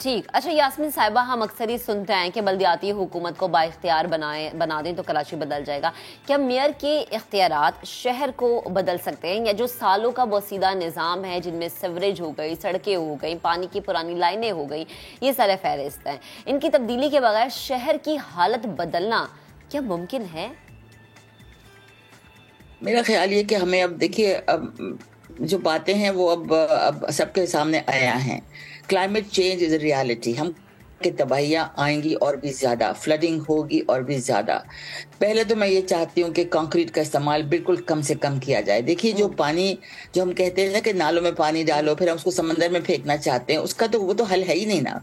ٹھیک. اچھا یاسمین صاحبہ، ہم اکثر ہی سنتے ہیں کہ بلدیاتی حکومت کو بااختیار بنا دیں تو کراچی بدل جائے گا. کیا میئر کے اختیارات شہر کو بدل سکتے ہیں، یا جو سالوں کا بوسیدہ نظام ہے جن میں سیوریج ہو گئی، سڑکیں ہو گئی، پانی کی پرانی لائنیں ہو گئی، یہ سارے فہرست ہیں، ان کی تبدیلی کے بغیر شہر کی حالت بدلنا کیا ممکن ہے؟ میرا خیال یہ کہ ہمیں اب دیکھیے، اب جو باتیں ہیں وہ اب سب کے سامنے آیا ہیں. Climate change is a reality. ہم کہ تباہیاں آئیں گی اور بھی زیادہ، فلڈنگ ہوگی اور بھی زیادہ. پہلے تو میں یہ چاہتی ہوں کہ کنکریٹ کا استعمال بالکل کم سے کم کیا جائے. دیکھیے جو پانی، جو ہم کہتے ہیں نا کہ نالوں میں پانی ڈالو پھر ہم اس کو سمندر میں پھینکنا چاہتے ہیں، اس کا تو وہ تو حل ہے ہی نہیں نا.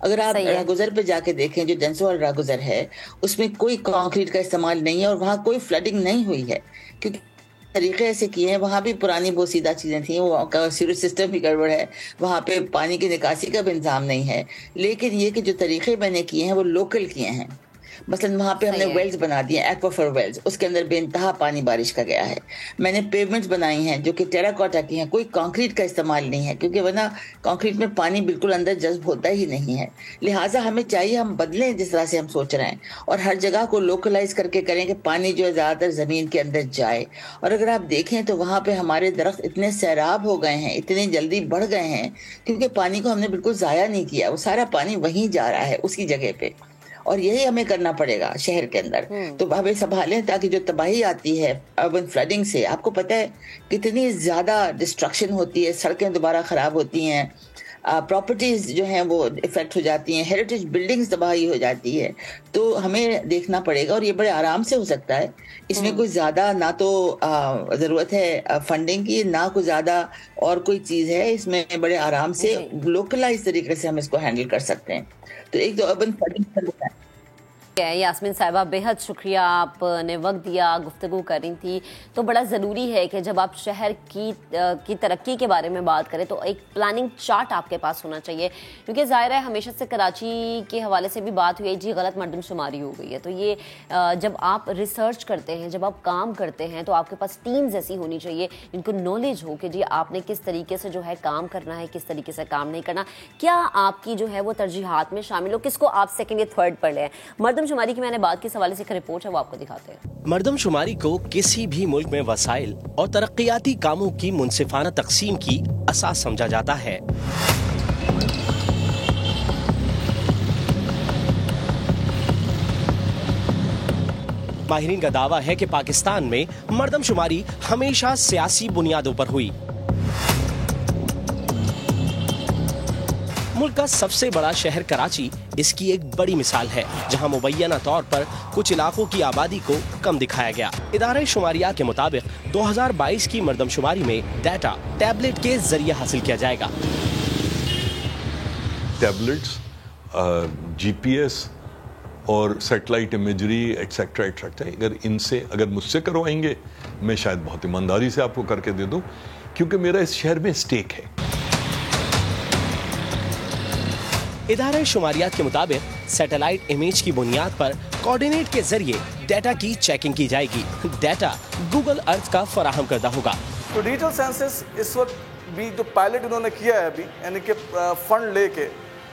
اگر آپ راگزر پہ جا کے دیکھیں، جو ڈینسوال راگزر ہے اس میں کوئی کنکریٹ کا استعمال نہیں ہے اور وہاں کوئی فلڈنگ نہیں ہوئی ہے، کیونکہ طریقے ایسے کیے ہیں. وہاں بھی پرانی بوسیدہ چیزیں تھیں، وہاں کا سیوریج سسٹم بھی گڑبڑ ہے، وہاں پہ پانی کی نکاسی کا بھی انتظام نہیں ہے. لیکن یہ کہ جو طریقے میں نے کیے ہیں وہ لوکل کیے ہیں. مثلا وہاں پہ ہم نے ویلز بنا دیے، ایکوافر ویلز، اس کے اندر بے انتہا پانی بارش کا گیا ہے. میں نے پیومنٹس بنائی ہیں جو کہ ٹیراکوٹا کی ہیں، کوئی کانکریٹ کا استعمال نہیں ہے، کیونکہ ورنہ کانکریٹ میں پانی بالکل اندر جذب ہوتا ہی نہیں ہے. لہٰذا ہمیں چاہیے ہم بدلیں جس طرح سے ہم سوچ رہے ہیں، اور ہر جگہ کو لوکلائز کر کے کریں کہ پانی جو ہے زیادہ تر زمین کے اندر جائے. اور اگر آپ دیکھیں تو وہاں پہ ہمارے درخت اتنے سیراب ہو گئے ہیں، اتنے جلدی بڑھ گئے ہیں، کیونکہ پانی کو ہم نے بالکل ضائع نہیں کیا. وہ سارا پانی وہیں جا رہا ہے اسی جگہ پہ، اور یہی ہمیں کرنا پڑے گا شہر کے اندر. تو ہمیں سنبھالیں تاکہ جو تباہی آتی ہے اربن فلڈنگ سے، آپ کو پتہ ہے کتنی زیادہ ڈسٹرکشن ہوتی ہے، سڑکیں دوبارہ خراب ہوتی ہیں، پراپرٹیز جو ہیں وہ افیکٹ ہو جاتی ہیں، ہیریٹیج بلڈنگز تباہی ہو جاتی ہے. تو ہمیں دیکھنا پڑے گا، اور یہ بڑے آرام سے ہو سکتا ہے. اس میں کوئی زیادہ نہ تو ضرورت ہے فنڈنگ کی، نہ کوئی زیادہ اور کوئی چیز ہے. اس میں بڑے آرام سے لوکلائز طریقے سے ہم اس کو ہینڈل کر سکتے ہیں. تو ایک تو اربن فلڈنگ یاسمین صاحبہ بہت شکریہ، آپ نے وقت دیا، گفتگو کر رہی تھی. تو بڑا ضروری ہے کہ جب آپ شہر کی ترقی کے بارے میں بات کریں تو ایک پلاننگ چارٹ آپ کے پاس ہونا چاہیے، کیونکہ ظاہر ہے ہمیشہ سے کراچی کے حوالے سے بھی بات ہوئی ہے جی غلط مردم شماری ہو گئی ہے. تو یہ جب آپ ریسرچ کرتے ہیں، جب آپ کام کرتے ہیں، تو آپ کے پاس ٹیمز ایسی ہونی چاہیے جن کو نالج ہو کہ جی آپ نے کس طریقے سے جو ہے کام کرنا ہے، کس طریقے سے کام نہیں کرنا، کیا آپ کی جو ہے وہ ترجیحات میں شامل ہو، کس کو آپ سیکنڈ یا تھرڈ پر لیں. مردم شماری کی میں نے بات کی، اس حوالے سے ایک رپورٹ ہے، وہ آپ کو دکھاتے ہیں. مردم شماری کو کسی بھی ملک میں وسائل اور ترقیاتی کاموں کی منصفانہ تقسیم کی اساس سمجھا جاتا ہے. ماہرین کا دعویٰ ہے کہ پاکستان میں مردم شماری ہمیشہ سیاسی بنیادوں پر ہوئی. ملک کا سب سے بڑا شہر کراچی اس کی ایک بڑی مثال ہے، جہاں مبینہ طور پر کچھ علاقوں کی آبادی کو کم دکھایا گیا. ادارہ شماریات کے مطابق 2022 کی مردم شماری میں ڈیٹا ٹیبلٹ کے ذریعے حاصل کیا جائے گا. ٹیبلٹس، جی پی ایس اور سیٹلائٹ امیجری ایٹسیکٹرا ایٹسیکٹرا، اگر مجھ سے کروائیں گے میں شاید بہت ایمانداری سے آپ کو کر کے دے دوں، کیونکہ میرا اس شہر میں اسٹیک ہے. ادارہ شماریات کے مطابق سیٹلائٹ امیج کی بنیاد پر کوارڈینیٹ کے ذریعے ڈیٹا کی چیکنگ کی جائے گی. ڈیٹا گوگل ارتھ کا فراہم کردہ ہوگا. تو ڈیجیٹل سینسس اس وقت بھی جو پائلٹ انہوں نے کیا ہے ابھی، یعنی کہ فنڈ لے کے،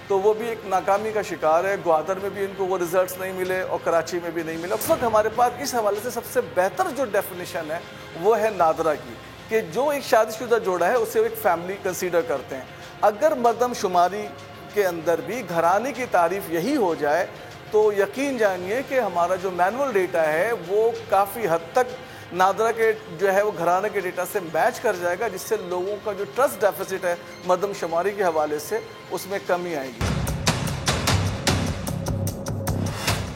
تو وہ بھی ایک ناکامی کا شکار ہے. گوادر میں بھی ان کو وہ ریزلٹس نہیں ملے اور کراچی میں بھی نہیں ملے. اس وقت ہمارے پاس اس حوالے سے سب سے بہتر جو ڈیفینیشن ہے وہ ہے نادرا کی، کہ جو ایک شادی شدہ جوڑا ہے اسے ایک فیملی کنسیڈر کرتے ہیں. اگر مردم شماری کے اندر بھی گھرانے کی تعریف یہی ہو جائے تو یقین جانیے کہ ہمارا جو مینول ڈیٹا ہے وہ کافی حد تک نادرا کے جو ہے وہ گھرانے کے ڈیٹا سے میچ کر جائے گا، جس سے لوگوں کا جو ٹرسٹ ڈیفیسٹ ہے مردم شماری کے حوالے سے اس میں کمی آئے گی.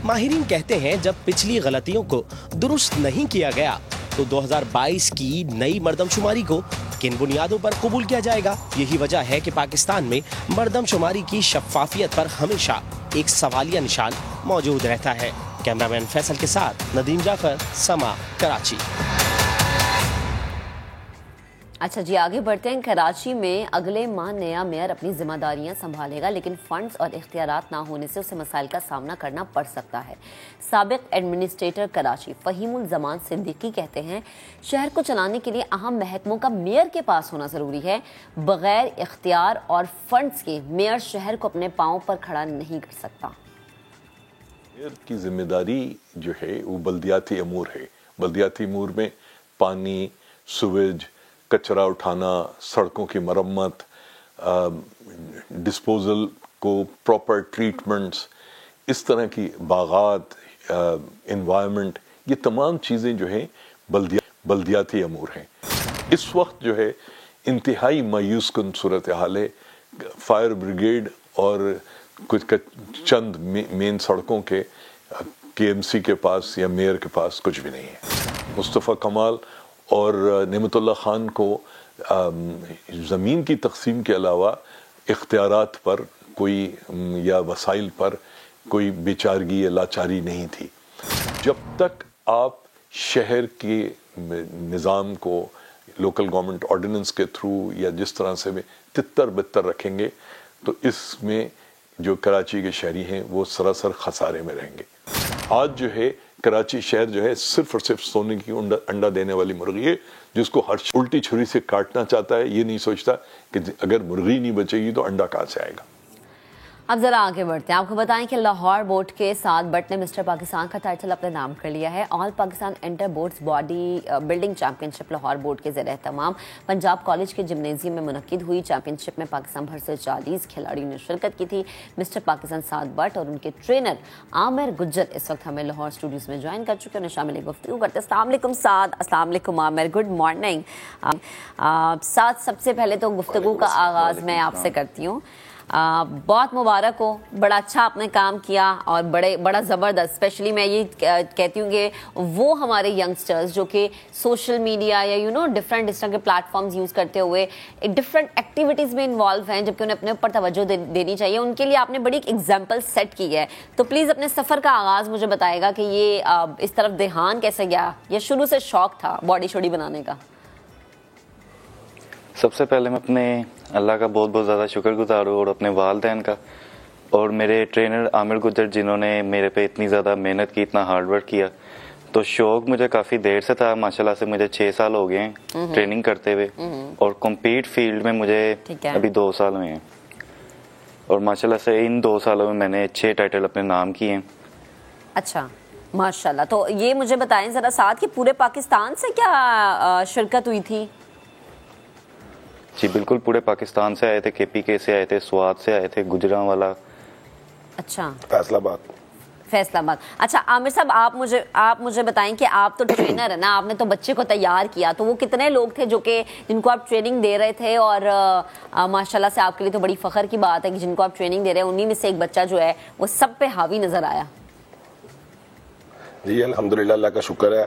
ماہرین کہتے ہیں جب پچھلی غلطیوں کو درست نہیں کیا گیا تو 2022 کی نئی مردم شماری کو کن بنیادوں پر قبول کیا جائے گا. یہی وجہ ہے کہ پاکستان میں مردم شماری کی شفافیت پر ہمیشہ ایک سوالیہ نشان موجود رہتا ہے. کیمرہ مین فیصل کے ساتھ ندیم جعفر، سما، کراچی. اچھا جی آگے بڑھتے ہیں. کراچی میں اگلے ماہ نیا میئر اپنی ذمہ داریاں سنبھالے گا لیکن فنڈز اور اختیارات نہ ہونے سے اسے مسائل کا سامنا کرنا پڑ سکتا ہے. سابق ایڈمنسٹریٹر کراچی فہیم الزمان صدیقی کہتے ہیں شہر کو چلانے کے لیے اہم محکموں کا میئر کے پاس ہونا ضروری ہے. بغیر اختیار اور فنڈز کے میئر شہر کو اپنے پاؤں پر کھڑا نہیں کر سکتا. میئر کی ذمہ داری جو ہے وہ بلدیاتی امور ہے. بلدیاتی امور میں پانی، سویج، کچرا اٹھانا، سڑکوں کی مرمت، ڈسپوزل کو پراپر ٹریٹمنٹس، اس طرح کی باغات، انوائرمنٹ، یہ تمام چیزیں جو ہیں بلدیاتی امور ہیں. اس وقت جو ہے انتہائی مایوس کن صورتحال ہے. فائر بریگیڈ اور کچھ چند مین سڑکوں کے KMC کے پاس یا میئر کے پاس کچھ بھی نہیں ہے. مصطفیٰ کمال اور نعمت اللہ خان کو زمین کی تقسیم کے علاوہ اختیارات پر کوئی یا وسائل پر کوئی بیچارگی یا لاچاری نہیں تھی. جب تک آپ شہر کے نظام کو لوکل گورنمنٹ آرڈیننس کے تھرو یا جس طرح سے تتر بتر رکھیں گے تو اس میں جو کراچی کے شہری ہیں وہ سراسر خسارے میں رہیں گے. آج جو ہے کراچی شہر جو ہے صرف اور صرف سونے کی انڈا دینے والی مرغی ہے جس کو ہر الٹی چھری سے کاٹنا چاہتا ہے. یہ نہیں سوچتا کہ اگر مرغی نہیں بچے گی تو انڈا کہاں سے آئے گا. اب ذرا آگے بڑھتے ہیں. آپ کو بتائیں کہ لاہور بورڈ کے ساتھ بٹ نے مسٹر پاکستان کا ٹائٹل اپنے نام کر لیا ہے. All Pakistan inter boards body building championship Lahore board کے زیر اہتمام پنجاب کالج کے جمنیزیم میں منعقد ہوئی. چیمپئن شپ میں پاکستان بھر سے 40 کھلاڑیوں نے شرکت کی تھی. مسٹر پاکستان سعد بٹ اور ان کے ٹرینر عامر گجر اس وقت ہمیں لاہور اسٹوڈیوز میں جوائن کر چکے ہیں. شامل گفتگو کرتے. السلام علیکم سعد. السلام علیکم عامر. Good morning. سعد سب سے پہلے تو گفتگو کا آغاز میں آپ سے کرتی ہوں. بہت مبارک ہو, بڑا اچھا آپ نے کام کیا اور بڑا زبردست. اسپیشلی میں یہ کہتی ہوں کہ وہ ہمارے ینگسٹرز جو کہ سوشل میڈیا یا ڈفرینٹ اس طرح کے پلیٹ فارمز یوز کرتے ہوئے ڈفرینٹ ایکٹیویٹیز میں انوالو ہیں جبکہ انہیں اپنے اوپر توجہ دینی چاہیے, ان کے لیے آپ نے بڑی ایک ایگزامپل سیٹ کی ہے. تو پلیز اپنے سفر کا آغاز مجھے بتائے گا کہ یہ اس طرف دھیان کیسے گیا, یہ شروع سے شوق تھا باڈی شوڈی بنانے کا؟ سب سے پہلے میں اپنے اللہ کا بہت بہت زیادہ شکر گزار ہوں اور اپنے والدین کا اور میرے ٹرینر عامر گجر جنہوں نے میرے پہ اتنی زیادہ محنت کی, اتنا ہارڈ ورک کیا. تو شوق مجھے کافی دیر سے تھا. ماشاءاللہ سے مجھے 6 سال ہو گئے ہیں ٹریننگ کرتے ہوئے اور کمپیٹ فیلڈ میں مجھے ابھی 2 سال ہوئے ہیں. اور ماشاءاللہ سے ان 2 سالوں میں میں نے 6 ٹائٹل اپنے نام کیے ہیں. اچھا ماشاءاللہ. تو یہ مجھے بتائیں ذرا ساتھ کہ پورے پاکستان سے کیا شرکت ہوئی تھی؟ جی بالکل, پورے پاکستان سے آئے تھے. KPK سے آئے تھے, سوات سے آئے تھے, گجرانوالہ, اچھا فیصل آباد. اچھا عامر صاحب آپ مجھے بتائیں کہ آپ تو ٹرینر ہے نا, آپ نے تو بچے کو تیار کیا, تو وہ کتنے لوگ تھے جو کہ جن کو آپ ٹریننگ دے رہے تھے؟ اور ماشاءاللہ سے آپ کے لیے تو بڑی فخر کی بات ہے کہ جن کو آپ ٹریننگ دے رہے ہیں انہی میں سے ایک بچہ جو ہے وہ سب پہ حاوی نظر آیا. جی الحمدللہ, اللہ کا شکر ہے.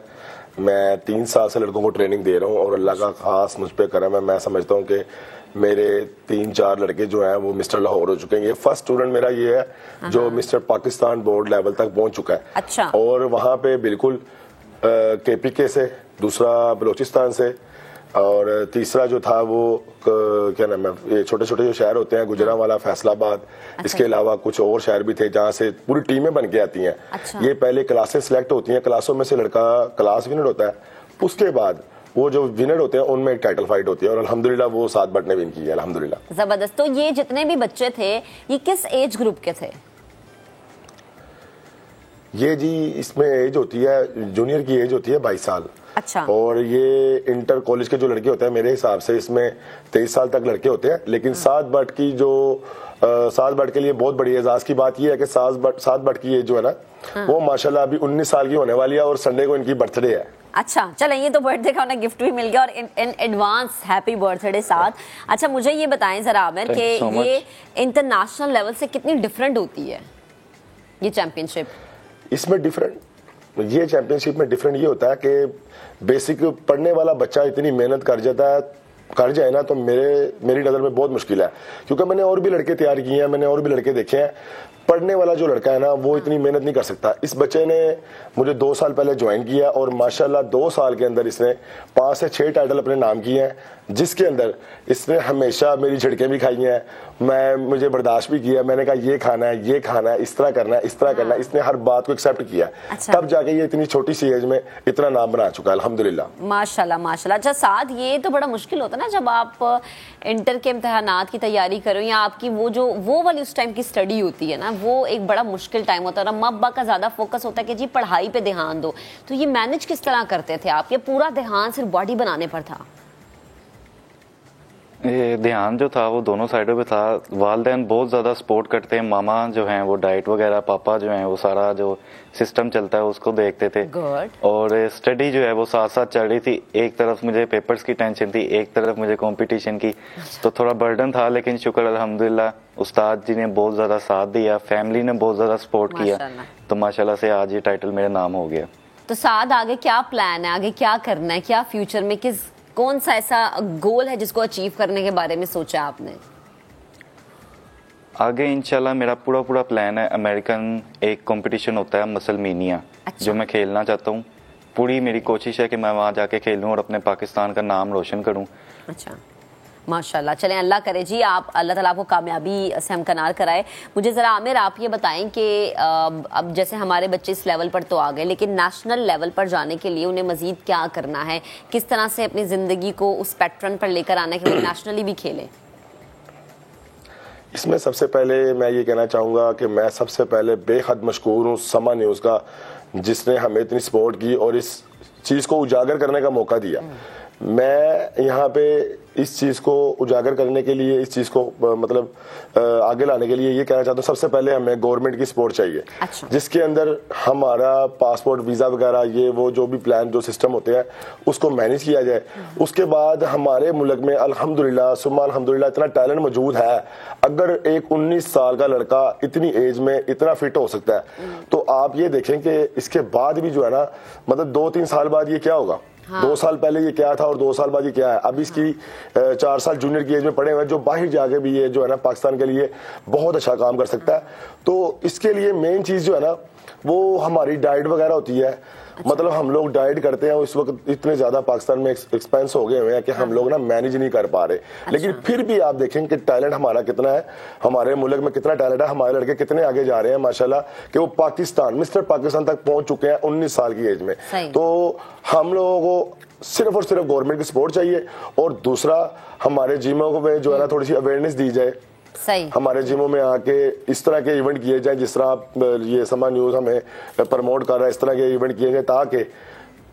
میں 3 سال سے لڑکوں کو ٹریننگ دے رہا ہوں اور اللہ کا خاص مجھ پہ کرم ہے. میں سمجھتا ہوں کہ میرے 3-4 لڑکے جو ہیں وہ مسٹر لاہور ہو چکے ہیں. یہ فرسٹ اسٹوڈنٹ میرا یہ ہے جو مسٹر پاکستان بورڈ لیول تک پہنچ چکا ہے. اچھا. اور وہاں پہ بالکل KPK سے, دوسرا بلوچستان سے, اور تیسرا جو تھا وہ کیا نام ہے, یہ چھوٹے چھوٹے جو شہر ہوتے ہیں گجرانوالہ, فیصل آباد, اس کے علاوہ کچھ اور شہر بھی تھے جہاں سے پوری ٹیمیں بن کے آتی ہیں. یہ پہلے کلاسیں سلیکٹ ہوتی ہیں, کلاسوں میں سے لڑکا کلاس ونر ہوتا ہے, اس کے بعد وہ جو ونر ہوتے ہیں ان میں ایک ٹائٹل فائٹ ہوتی ہے اور الحمدللہ وہ سعد بٹ نے ون کی ہے الحمدللہ. زبردست. تو یہ جتنے بھی بچے تھے یہ کس ایج گروپ کے تھے؟ یہ جی اس میں ایج ہوتی ہے, جونیئر کی ایج ہوتی ہے 22 سال. اچھا. اور یہ انٹر کالج کے جو لڑکے ہوتے ہیں میرے حساب سے اس میں 23 سال تک لڑکے ہوتے ہیں. لیکن سعد بٹ کی جو سعد بٹ کے لیے بہت بڑی اعزاز کی بات یہ ہے کہ سعد بٹ کی ایج جو ہے نا وہ ماشاءاللہ ابھی 19 سال کی ہونے والی ہے اور سنڈے کو ان کی برتھ ڈے ہے. اچھا چلیں, یہ تو برتھ ڈے کا انہیں گفٹ بھی مل گیا اور in advance happy birth day ساتھ. اچھا مجھے یہ بتائیں ذرا عامر کہ یہ انٹرنیشنل لیول سے کتنی ڈفرینٹ ہوتی ہے یہ چیمپئن شپ؟ اس میں یہ چیمپئن شپ میں ڈفرینٹ یہ ہوتا ہے کہ بیسک پڑھنے والا بچہ اتنی محنت کر جائے نا تو میری نظر میں بہت مشکل ہے, کیونکہ میں نے اور بھی لڑکے تیار کیے ہیں, میں نے اور بھی لڑکے دیکھے ہیں. پڑھنے والا جو لڑکا ہے نا وہ اتنی محنت نہیں کر سکتا. اس بچے نے مجھے 2 سال پہلے جوائن کیا اور ماشاءاللہ 2 سال کے اندر اس نے 5 سے 6 ٹائٹل اپنے نام کیے ہیں, جس کے اندر اس نے ہمیشہ میری جھڑکیں بھی کھائی ہیں, مجھے برداشت بھی کیا. میں نے کہا یہ کھانا ہے, یہ کھانا ہے, اس طرح کرنا ہے, اس طرح کرنا ہے. اس نے ہر بات کو ایکسیپٹ کیا. تب جا کے یہ اتنی چھوٹی سی ایج میں اتنا نام بنا چکا ہے الحمدللہ. ماشاءاللہ ماشاءاللہ. اچھا سعد, یہ تو بڑا مشکل ہوتا ہے نا جب آپ انٹر کے امتحانات کی تیاری کرو, یا آپ کی وہ والی اس ٹائم کی اسٹڈی ہوتی ہے نا, وہ ایک بڑا مشکل ٹائم ہوتا ہے, اور اما ابا کا زیادہ فوکس ہوتا ہے کہ جی پڑھائی پہ دھیان دو. تو یہ مینج کس طرح کرتے تھے آپ؟ یہ پورا دھیان صرف باڈی بنانے پر تھا؟ یہ دھیان جو تھا وہ دونوں سائڈوں پہ تھا. والدین بہت زیادہ سپورٹ کرتے ہیں, ماما جو ہیں وہ ڈائٹ وغیرہ, پاپا جو ہیں وہ سارا جو سسٹم چلتا ہے اس کو دیکھتے تھے. اور اسٹڈی جو ہے وہ ساتھ ساتھ چل رہی تھی. ایک طرف مجھے پیپرز کی ٹینشن تھی, ایک طرف مجھے کمپٹیشن کی, تو تھوڑا برڈن تھا. لیکن شکر الحمدللہ استاد جی نے بہت زیادہ ساتھ دیا, فیملی نے بہت زیادہ سپورٹ کیا, تو ماشاءاللہ سے آج یہ ٹائٹل میرے نام ہو گیا. تو سعد آگے کیا پلان ہے, آگے کیا کرنا ہے, کیا فیوچر میں کون سا ایسا گول ہے جس کو اچیو کرنے کے بارے میں سوچا آپ نے؟ آگے انشاءاللہ میرا پورا پلان ہے. امریکن ایک کمپٹیشن ہوتا ہے مسلمینیا, جو میں کھیلنا چاہتا ہوں. پوری میری کوشش ہے کہ میں وہاں جا کے کھیلوں اور اپنے پاکستان کا نام روشن کروں. اچھا ماشاءاللہ. چلیں اللہ کرے جی, آپ اللہ تعالیٰ کو کامیابی سے ہمکنار کرائے. مجھے ذرا عامر آپ یہ بتائیں کہ اب جیسے ہمارے بچے اس لیول پر تو آ گئے, لیکن نیشنل لیول پر جانے کے لیے انہیں مزید کیا کرنا ہے, کس طرح سے اپنی زندگی کو اس پیٹرن پر لے کر آنا ہے کہ وہ نیشنلی بھی کھیلیں؟ اس میں سب سے پہلے میں یہ کہنا چاہوں گا کہ میں سب سے پہلے بے حد مشکور ہوں سما نیوز کا, جس نے ہمیں اتنی سپورٹ کی اور اس چیز کو اجاگر کرنے کا موقع دیا. میں یہاں پہ اس چیز کو اجاگر کرنے کے لیے, اس چیز کو مطلب آگے لانے کے لیے یہ کہنا چاہتا ہوں, سب سے پہلے ہمیں گورنمنٹ کی سپورٹ چاہیے, جس کے اندر ہمارا پاسپورٹ ویزا وغیرہ یہ وہ جو بھی پلان جو سسٹم ہوتے ہیں اس کو مینیج کیا جائے. اس کے بعد ہمارے ملک میں الحمدللہ ثم الحمدللہ اتنا ٹیلنٹ موجود ہے. اگر ایک 19 سال کا لڑکا اتنی ایج میں اتنا فٹ ہو سکتا ہے, تو آپ یہ دیکھیں کہ اس کے بعد بھی جو ہے نا, مطلب 2-3 سال بعد یہ کیا ہوگا. 2 سال پہلے یہ کیا تھا اور 2 سال بعد یہ کیا ہے. اب اس کی 4 سال جونیئر کی ایج میں پڑھے ہوئے جو باہر جا کے بھی یہ جو ہے نا پاکستان کے لیے بہت اچھا کام کر سکتا ہے. تو اس کے لیے مین چیز جو ہے نا وہ ہماری ڈائٹ وغیرہ ہوتی ہے. مطلب ہم لوگ ڈائٹ کرتے ہیں, اس وقت اتنے زیادہ پاکستان میں ایکسپینس ہو گئے ہوئے ہیں کہ ہم لوگ نا مینیج نہیں کر پا رہے. لیکن پھر بھی آپ دیکھیں کہ ٹیلنٹ ہمارا کتنا ہے, ہمارے ملک میں کتنا ٹیلنٹ ہے, ہمارے لڑکے کتنے آگے جا رہے ہیں ماشاءاللہ, کہ وہ پاکستان مسٹر پاکستان تک پہنچ چکے ہیں 19 سال کی ایج میں. تو ہم لوگوں کو صرف اور صرف گورنمنٹ کی سپورٹ چاہیے, اور دوسرا ہمارے جیموں میں جو ہے نا تھوڑی سی اویئرنیس دی جائے. ہمارے جیموں میں آ کے اس طرح کے ایونٹ کیے جائیں, جس طرح آپ یہ سما نیوز ہمیں پروموٹ کر رہا ہے, اس طرح کے ایونٹ کیے جائیں تاکہ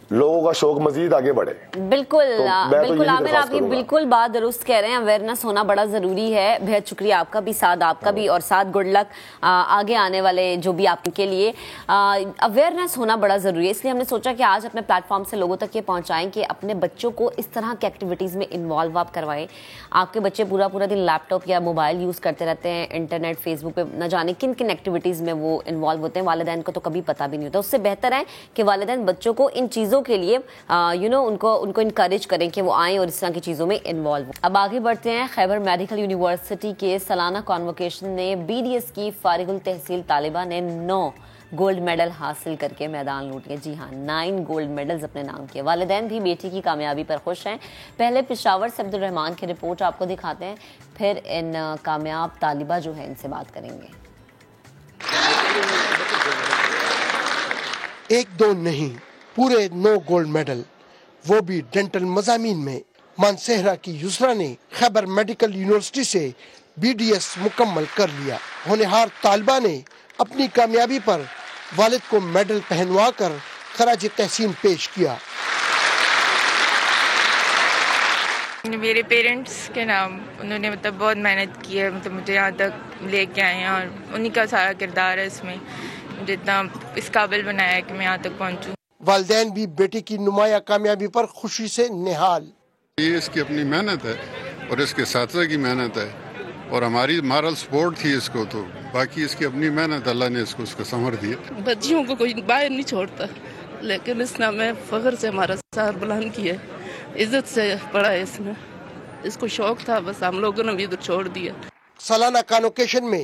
لوگوں کا شوق مزید آگے بڑھے. بالکل بالکل عامر, آپ یہ بالکل بات درست کہہ رہے ہیں. اویئرنیس ہونا بڑا ضروری ہے. بہت شکریہ آپ کا بھی, سعد آپ کا بھی, اور ساتھ گڈ لک آگے آنے والے جو بھی آپ کے لیے. اویئرنیس ہونا بڑا ضروری ہے, اس لیے ہم نے سوچا کہ آج اپنے پلیٹ فارم سے لوگوں تک یہ پہنچائیں کہ اپنے بچوں کو اس طرح کی ایکٹیویٹیز میں انوالو آپ کروائیں. آپ کے بچے پورا دن لیپ ٹاپ یا موبائل یوز کرتے رہتے ہیں, انٹرنیٹ فیس بک پہ نہ جانے کن کن ایکٹیویٹیز میں وہ انوالو ہوتے ہیں, والدین کو تو کبھی پتہ بھی نہیں ہوتا. اس سے بہتر ہے کہ والدین بچوں کو ان چیزوں کے لیے ان کو انکریج کریں کہ وہ آئیں اور اس طرح کی چیزوں میں انوالو. اب آگے بڑھتے ہیں. خیبر میڈیکل یونیورسٹی کے سالانہ کانوکیشن نے BDS کی فارغ التحصیل طالبہ نے 9 گولڈ میڈل حاصل کر کے میدان لوٹ لیا. جی ہاں, 9 گولڈ میڈلز اپنے نام کیے. والدین بھی بیٹی کی کامیابی پر خوش ہیں. پہلے پشاور سے عبد الرحمان کی رپورٹ آپ کو دکھاتے ہیں, پھر ان کامیاب طالبہ جو ہے ان سے بات کریں گے. 1-2 نہیں, پورے 9 گولڈ میڈل, وہ بھی ڈینٹل مضامین میں. مانسہرہ کی یسرا نے خیبر میڈیکل یونیورسٹی سے BDS مکمل کر لیا. ہونہار طالبہ نے اپنی کامیابی پر والد کو میڈل پہنوا کر خراج تحسین پیش کیا. میرے پیرنٹس کے نام, انہوں نے بہت محنت کی ہے, مجھے یہاں تک لے کے آئے ہیں, اور انہی کا سارا کردار ہے اس میں, مجھے اتنا اس قابل بنایا ہے کہ میں یہاں تک پہنچوں. والدین بھی بیٹی کی نمایاں کامیابی پر خوشی سے نہال. یہ اس کی اپنی محنت ہے اور اس کے اساتذہ کی محنت ہے, اور ہماری مارل سپورٹ تھی اس کو, تو باقی اس کی اپنی محنت, اللہ نے اس کو سنور دیا. بچیوں کو کوئی باہر نہیں چھوڑتا, لیکن اس نے ہمیں فخر سے ہمارا سر بلند کیا, عزت سے پڑھا ہے اس نے, اس کو شوق تھا, بس ہم لوگوں نے بھی ادھر چھوڑ دیا. سالانہ کانوکیشن میں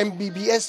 MBBS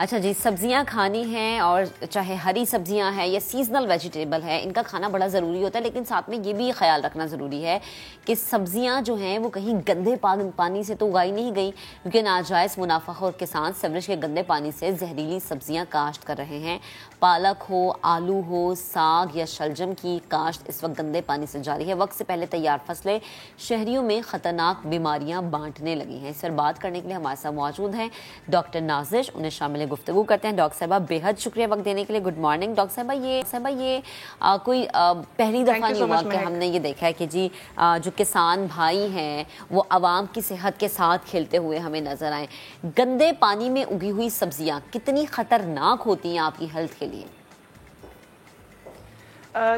اچھا جی، سبزیاں کھانی ہیں اور چاہے ہری سبزیاں ہیں یا سیزنل ویجیٹیبل ہے، ان کا کھانا بڑا ضروری ہوتا ہے، لیکن ساتھ میں یہ بھی خیال رکھنا ضروری ہے کہ سبزیاں جو ہیں وہ کہیں گندے پانی سے تو اگائی نہیں گئی، کیونکہ ناجائز منافع خور کسان سیوریج کے گندے پانی سے زہریلی سبزیاں کاشت کر رہے ہیں۔ پالک ہو، آلو ہو، ساگ یا شلجم کی کاشت اس وقت گندے پانی سے جاری ہے۔ وقت سے پہلے تیار فصلیں شہریوں میں خطرناک بیماریاں بانٹنے لگی ہیں۔ اس پر بات کرنے کے لیے ہمارے ساتھ موجود ہیں ڈاکٹر نازش، انہیں شامل گفتگو کرتے ہیں۔ ڈاکٹر صاحبہ بے حد شکریہ وقت دینے کے لیے، گڈ مارننگ۔ ڈاکٹر صاحبہ یہ کوئی پہلی دفعہ نہیں ہوا کہ ہم نے یہ دیکھا ہے کہ جی جو کسان بھائی ہیں وہ عوام کی صحت کے ساتھ کھیلتے ہوئے ہمیں نظر آئیں۔ گندے پانی میں اگی ہوئی سبزیاں کتنی خطرناک ہوتی ہیں آپ کی ہیلتھ کے لیے؟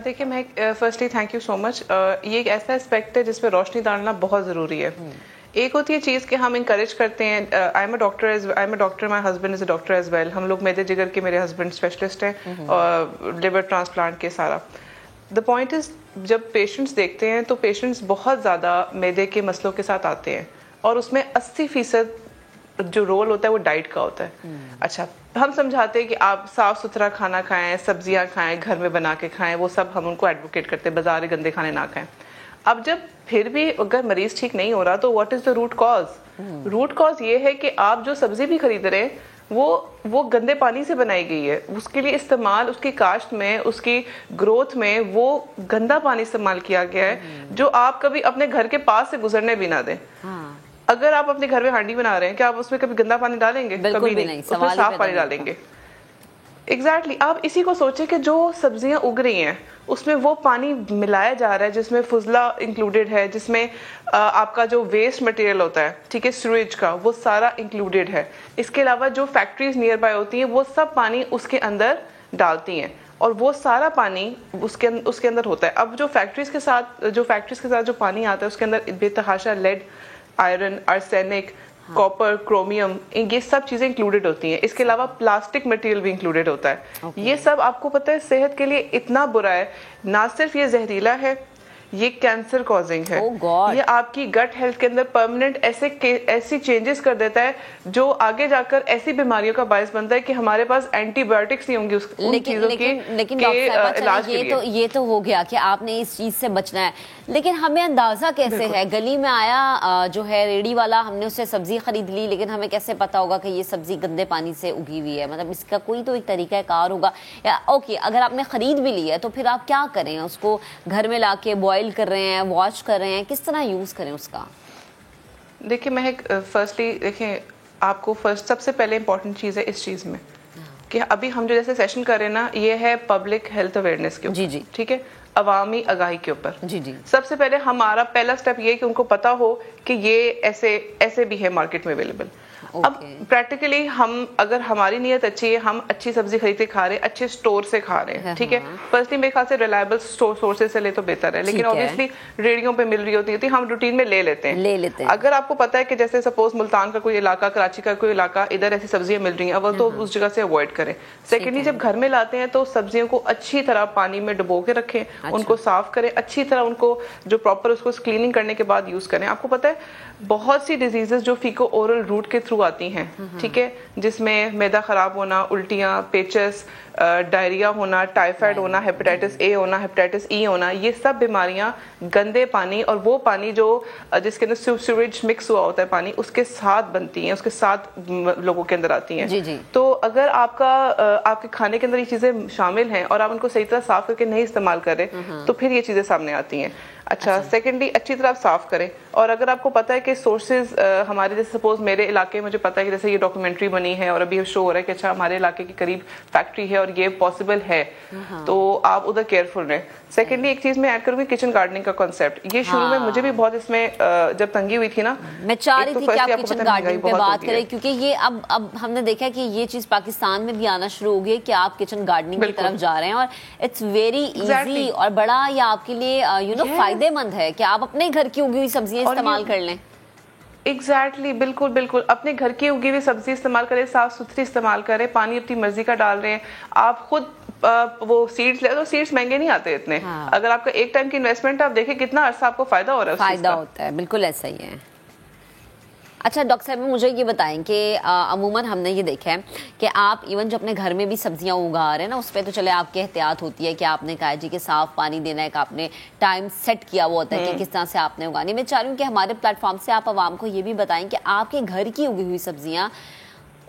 دیکھیے میں فرسٹلی تھینک یو سو مچ۔ یہ ایک ایسا اسپیکٹ ہے جس پہ روشنی ڈالنا بہت ضروری ہے۔ ایک ہوتی ہے چیز کہ ہم انکریج کرتے ہیں، I am a doctor, my husband is a doctor as well, ہم لوگ معدے جگر کے، میرے ہسبینڈ اسپیشلسٹ ہیں اور لیور ٹرانسپلانٹ کے سارا۔ دا پوائنٹ از جب پیشنٹس دیکھتے ہیں تو پیشنٹس بہت زیادہ معدے کے مسئلوں کے ساتھ آتے ہیں اور اس میں 80% جو رول ہوتا ہے وہ ڈائٹ کا ہوتا ہے۔ اچھا ہم سمجھاتے ہیں کہ آپ صاف ستھرا کھانا کھائیں، سبزیاں کھائیں، گھر میں بنا کے کھائیں، وہ سب ہم ان کو ایڈوکیٹ کرتے ہیں، بازار گندے کھانے نہ کھائیں۔ اب جب پھر بھی اگر مریض ٹھیک نہیں ہو رہا تو what is the root cause? Root cause یہ ہے کہ آپ جو سبزی بھی خرید رہے ہیں وہ گندے پانی سے بنائی گئی ہے، اس کے لیے استعمال، اس کی کاشت میں، اس کی گروتھ میں وہ گندا پانی استعمال کیا گیا ہے جو آپ کبھی اپنے گھر کے پاس سے گزرنے بھی نہ دیں۔ اگر آپ اپنے گھر میں ہانڈی بنا رہے ہیں کیا آپ اس میں کبھی گندا پانی ڈالیں گے؟ کبھی نہیں، اس میں صاف پانی ڈالیں گے۔ ایگزیکٹلی آپ اسی کو سوچیں کہ جو سبزیاں اگ رہی ہیں اس میں وہ پانی ملایا جا رہا ہے جس میں فضلہ انکلوڈیڈ ہے، جس میں آپ کا جو ویسٹ مٹیریل ہوتا ہے، ٹھیک ہے، سویج کا، وہ سارا انکلوڈیڈ ہے۔ اس کے علاوہ جو فیکٹریز نیئر بائی ہوتی ہیں وہ سب پانی اس کے اندر ڈالتی ہیں اور وہ سارا پانی اس کے اندر ہوتا ہے۔ اب جو فیکٹریز کے ساتھ جو پانی آتا ہے اس کے اندر بے تحاشا لیڈ، آئرن، آرسینک، کاپر، کرومیم، یہ سب چیزیں انکلوڈیڈ ہوتی ہیں۔ اس کے علاوہ پلاسٹک مٹیریل بھی انکلوڈیڈ ہوتا ہے۔ یہ سب آپ کو پتہ ہے صحت کے لیے اتنا برا ہے، نہ صرف یہ زہریلا ہے، یہ کینسر کازنگ ہے، یہ آپ کی گٹ ہیلتھ کے اندر پرماننٹ ایسی چینجز کر دیتا ہے جو آگے جا کر ایسی بیماریوں کا باعث بنتا ہے کہ ہمارے پاس اینٹی بایوٹکس نہیں ہوں گی ان چیزوں کے علاج کے لیے۔ یہ تو ہو گیا کہ آپ نے اس چیز سے بچنا ہے، لیکن ہمیں اندازہ کیسے ہے؟ گلی میں آیا جو ہے ریڑھی والا، ہم نے اس سے سبزی خرید لی، لیکن ہمیں کیسے پتا ہوگا کہ یہ سبزی گندے پانی سے اگی ہوئی ہے؟ مطلب اس کا کوئی تو ایک طریقہ کار ہوگا۔ اوکے، اگر آپ نے خرید بھی لی ہے تو پھر آپ کیا کریں؟ اس کو گھر میں لا کے بوائل کر رہے ہیں، واش کر رہے ہیں، کس طرح یوز کریں اس کا؟ دیکھیں میں فرسٹلی دیکھیں آپ کو سب سے پہلے امپورٹنٹ چیز ہے اس چیز میں کہ ابھی ہم جو جیسے سیشن کر رہے ہیں نا، یہ ہے پبلک ہیلتھ اویئرنیس کے اوپر، ٹھیک ہے، عوامی آگاہی کے اوپر۔ سب سے پہلے ہمارا پہلا سٹیپ یہ ہے کہ ان کو پتا ہو کہ یہ ایسے بھی ہے مارکیٹ میں اویلیبل۔ اب پریکٹیکلی ہم اگر ہماری نیت اچھی ہے، ہم اچھی سبزی خرید کے کھا رہے ہیں، اچھے سٹور سے کھا رہے ہیں، ٹھیک ہے، فرسٹلی میرے خیال سے ریلائبل سورسز سے لے تو بہتر ہے، لیکن اوبیسلی ریڑھیوں پہ مل رہی ہوتی ہے، ہم روٹین میں لے لیتے ہیں۔ اگر آپ کو پتا ہے کہ جیسے سپوز ملتان کا کوئی علاقہ، کراچی کا کوئی علاقہ، ادھر ایسی سبزیاں مل رہی ہیں، اول تو اس جگہ سے اوائڈ کریں۔ سیکنڈلی جب گھر میں لاتے ہیں تو سبزیوں کو اچھی طرح پانی میں ڈبو کے رکھیں، ان کو صاف کریں اچھی طرح، ان کو جو پراپر اس کو کلیننگ کرنے کے بعد یوز کریں۔ آپ کو پتا ہے بہت سی ڈیزیزز جو فیکو اورل روٹ کے تھرو آتی ہیں، ٹھیک ہے، جس میں معدہ خراب ہونا، الٹیاں، پیچس، ڈائریا ہونا، ٹائیفائڈ ہونا، ہیپیٹائٹس اے ہونا، ہیپیٹائٹس ای ہونا، یہ سب بیماریاں گندے پانی اور وہ پانی جو جس کے اندر سیوریج مکس ہوا ہوتا ہے پانی، اس کے ساتھ بنتی ہیں، اس کے ساتھ لوگوں کے اندر آتی ہیں۔ تو اگر آپ کے کھانے کے اندر یہ چیزیں شامل ہیں اور آپ ان کو صحیح طرح صاف کر کے نہیں استعمال کریں تو پھر یہ چیزیں سامنے آتی ہیں۔ اچھا، سیکنڈلی اچھی طرح صاف کریں، اور اگر آپ کو پتا ہے کہ سورسز ہمارے جیسے سپوز میرے علاقے میں مجھے پتا ہے کہ جیسے یہ ڈاکومنٹری بنی ہے اور ابھی شو ہو رہا ہے کہ اچھا ہمارے علاقے کے قریب فیکٹری ہے اور یہ پاسبل ہے، تو آپ ادھر کیئرفل رہیں۔ سیکنڈلی ایک چیز میں ایڈ کروں گی کچن گارڈننگ کا کانسیپٹ، یہ شروع میں مجھے بھی بہت اس میں جب تنگی ہوئی تھی نا، میں چاہ رہی تھی کہ آپ کچن گارڈننگ پہ بات کریں، کیونکہ یہ اب ہم نے دیکھا کہ یہ چیز پاکستان میں بھی آنا شروع ہو گئی کہ آپ کچن گارڈننگ کی طرف جا رہے ہیں، اور اٹس ویری ایزی اور بڑا یہ آپ کے لیے فائدے مند ہے کہ آپ اپنے گھر کی اگی ہوئی سبزیاں استعمال کر لیں۔ ایگزیکٹلی، بالکل اپنے گھر کی اگی ہوئی سبزی استعمال کریں، صاف ستھری استعمال کریں، پانی اپنی مرضی کا ڈال رہے ہیں، آپ خود وہ سیڈز لے تو سیڈز مہنگے نہیں آتے اتنے، اگر آپ کا ایک ٹائم کی انویسٹمنٹ آپ دیکھیں کتنا عرصہ آپ کو فائدہ ہو رہا ہے، فائدہ ہوتا ہے، بالکل ایسا ہی ہے۔ اچھا ڈاکٹر صاحب مجھے یہ بتائیں کہ عموماً ہم نے یہ دیکھا ہے کہ آپ ایون جو اپنے گھر میں بھی سبزیاں اگا رہے ہیں نا، اس پہ تو چلے آپ کی احتیاط ہوتی ہے کہ آپ نے کہا جی کہ صاف پانی دینا ہے، کہ آپ نے ٹائم سیٹ کیا ہوا ہوتا ہے کہ کس طرح سے آپ نے اگانی. میں چاہ رہی ہوں کہ ہمارے پلیٹ فارم سے آپ عوام کو یہ بھی بتائیں کہ آپ کے گھر کی اگی ہوئی سبزیاں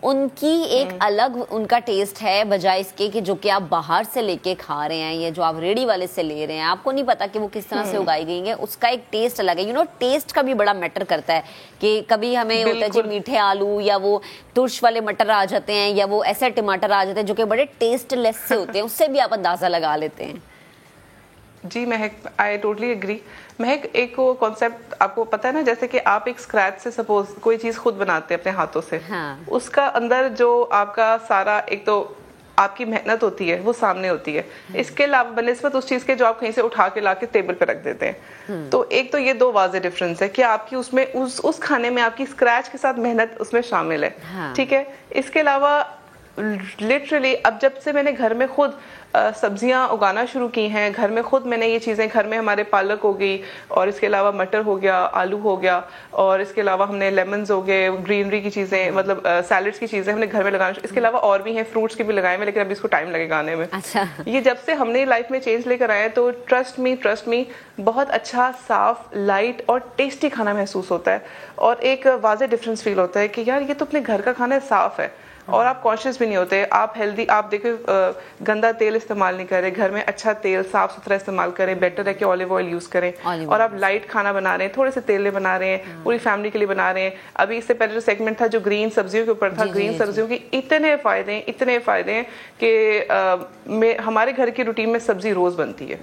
ان کی ایک الگ ان کا ٹیسٹ ہے بجائے اس کے کہ جو کہ آپ باہر سے لے کے کھا رہے ہیں یا جو آپ ریڈی والے سے لے رہے ہیں. آپ کو نہیں پتا کہ وہ کس طرح سے اگائی گئی ہیں، اس کا ایک ٹیسٹ الگ ہے. ٹیسٹ کا بھی بڑا میٹر کرتا ہے کہ کبھی ہمیں ہوتا ہے جی میٹھے آلو یا وہ ترش والے مٹر آ جاتے ہیں یا وہ ایسے ٹماٹر آ جاتے ہیں جو کہ بڑے ٹیسٹ لیس سے ہوتے ہیں، اس سے بھی آپ اندازہ لگا لیتے ہیں. جی مہک آئی ٹوٹلی اگری. مہک ایک وہ کانسیپٹ آپ کو پتا ہے نا، جیسے کہ آپ ایک اسکریچ سے سپوز کوئی چیز خود بناتے ہیں اپنے ہاتھوں سے، اس کا اندر جو آپ کا سارا ایک تو آپ کی محنت ہوتی ہے وہ سامنے ہوتی ہے، اس کے علاوہ بنسبت اس چیز کے جو آپ کہیں سے اٹھا کے لا کے ٹیبل پہ رکھ دیتے ہیں. تو ایک تو یہ دو واضح ڈفرنس ہے کہ آپ کی اس میں اس کھانے میں آپ کی اسکریچ کے ساتھ محنت اس میں شامل ہے. ٹھیک ہے. اس کے علاوہ لٹرلی اب جب سے میں نے گھر میں خود سبزیاں اگانا شروع کی ہیں، گھر میں خود میں نے یہ چیزیں گھر میں ہمارے پالک ہو گئی اور اس کے علاوہ مٹر ہو گیا، آلو ہو گیا اور اس کے علاوہ ہم نے لیمنز ہو گئے، گرینری کی چیزیں مطلب سیلڈس کی چیزیں ہم نے گھر میں لگانا. اس کے علاوہ اور بھی ہیں فروٹس کے بھی لگائے ہیں لیکن ابھی اس کو ٹائم لگے گا آنے میں. یہ جب سے ہم نے لائف میں چینج لے کر آئے تو ٹرسٹ می بہت اچھا صاف لائٹ اور ٹیسٹی کھانا محسوس ہوتا ہے اور ایک واضح ڈفرینس فیل ہوتا ہے کہ یار یہ تو اپنے گھر کا کھانا صاف ہے اور آپ کانشیس بھی نہیں ہوتے. آپ ہیلدی، آپ دیکھیں گندا تیل استعمال نہیں کریں، گھر میں اچھا تیل صاف ستھرا استعمال کریں. بیٹر ہے کہ آلیو آئل یوز کریں اور آپ لائٹ کھانا بنا رہے ہیں، تھوڑے سے تیل میں بنا رہے ہیں، پوری فیملی کے لیے بنا رہے ہیں. ابھی اس سے پہلے جو سیگمنٹ تھا جو گرین سبزیوں کے اوپر تھا، گرین سبزیوں کی اتنے فائدے ہیں کہ ہمارے گھر کی روٹین میں سبزی روز بنتی ہے.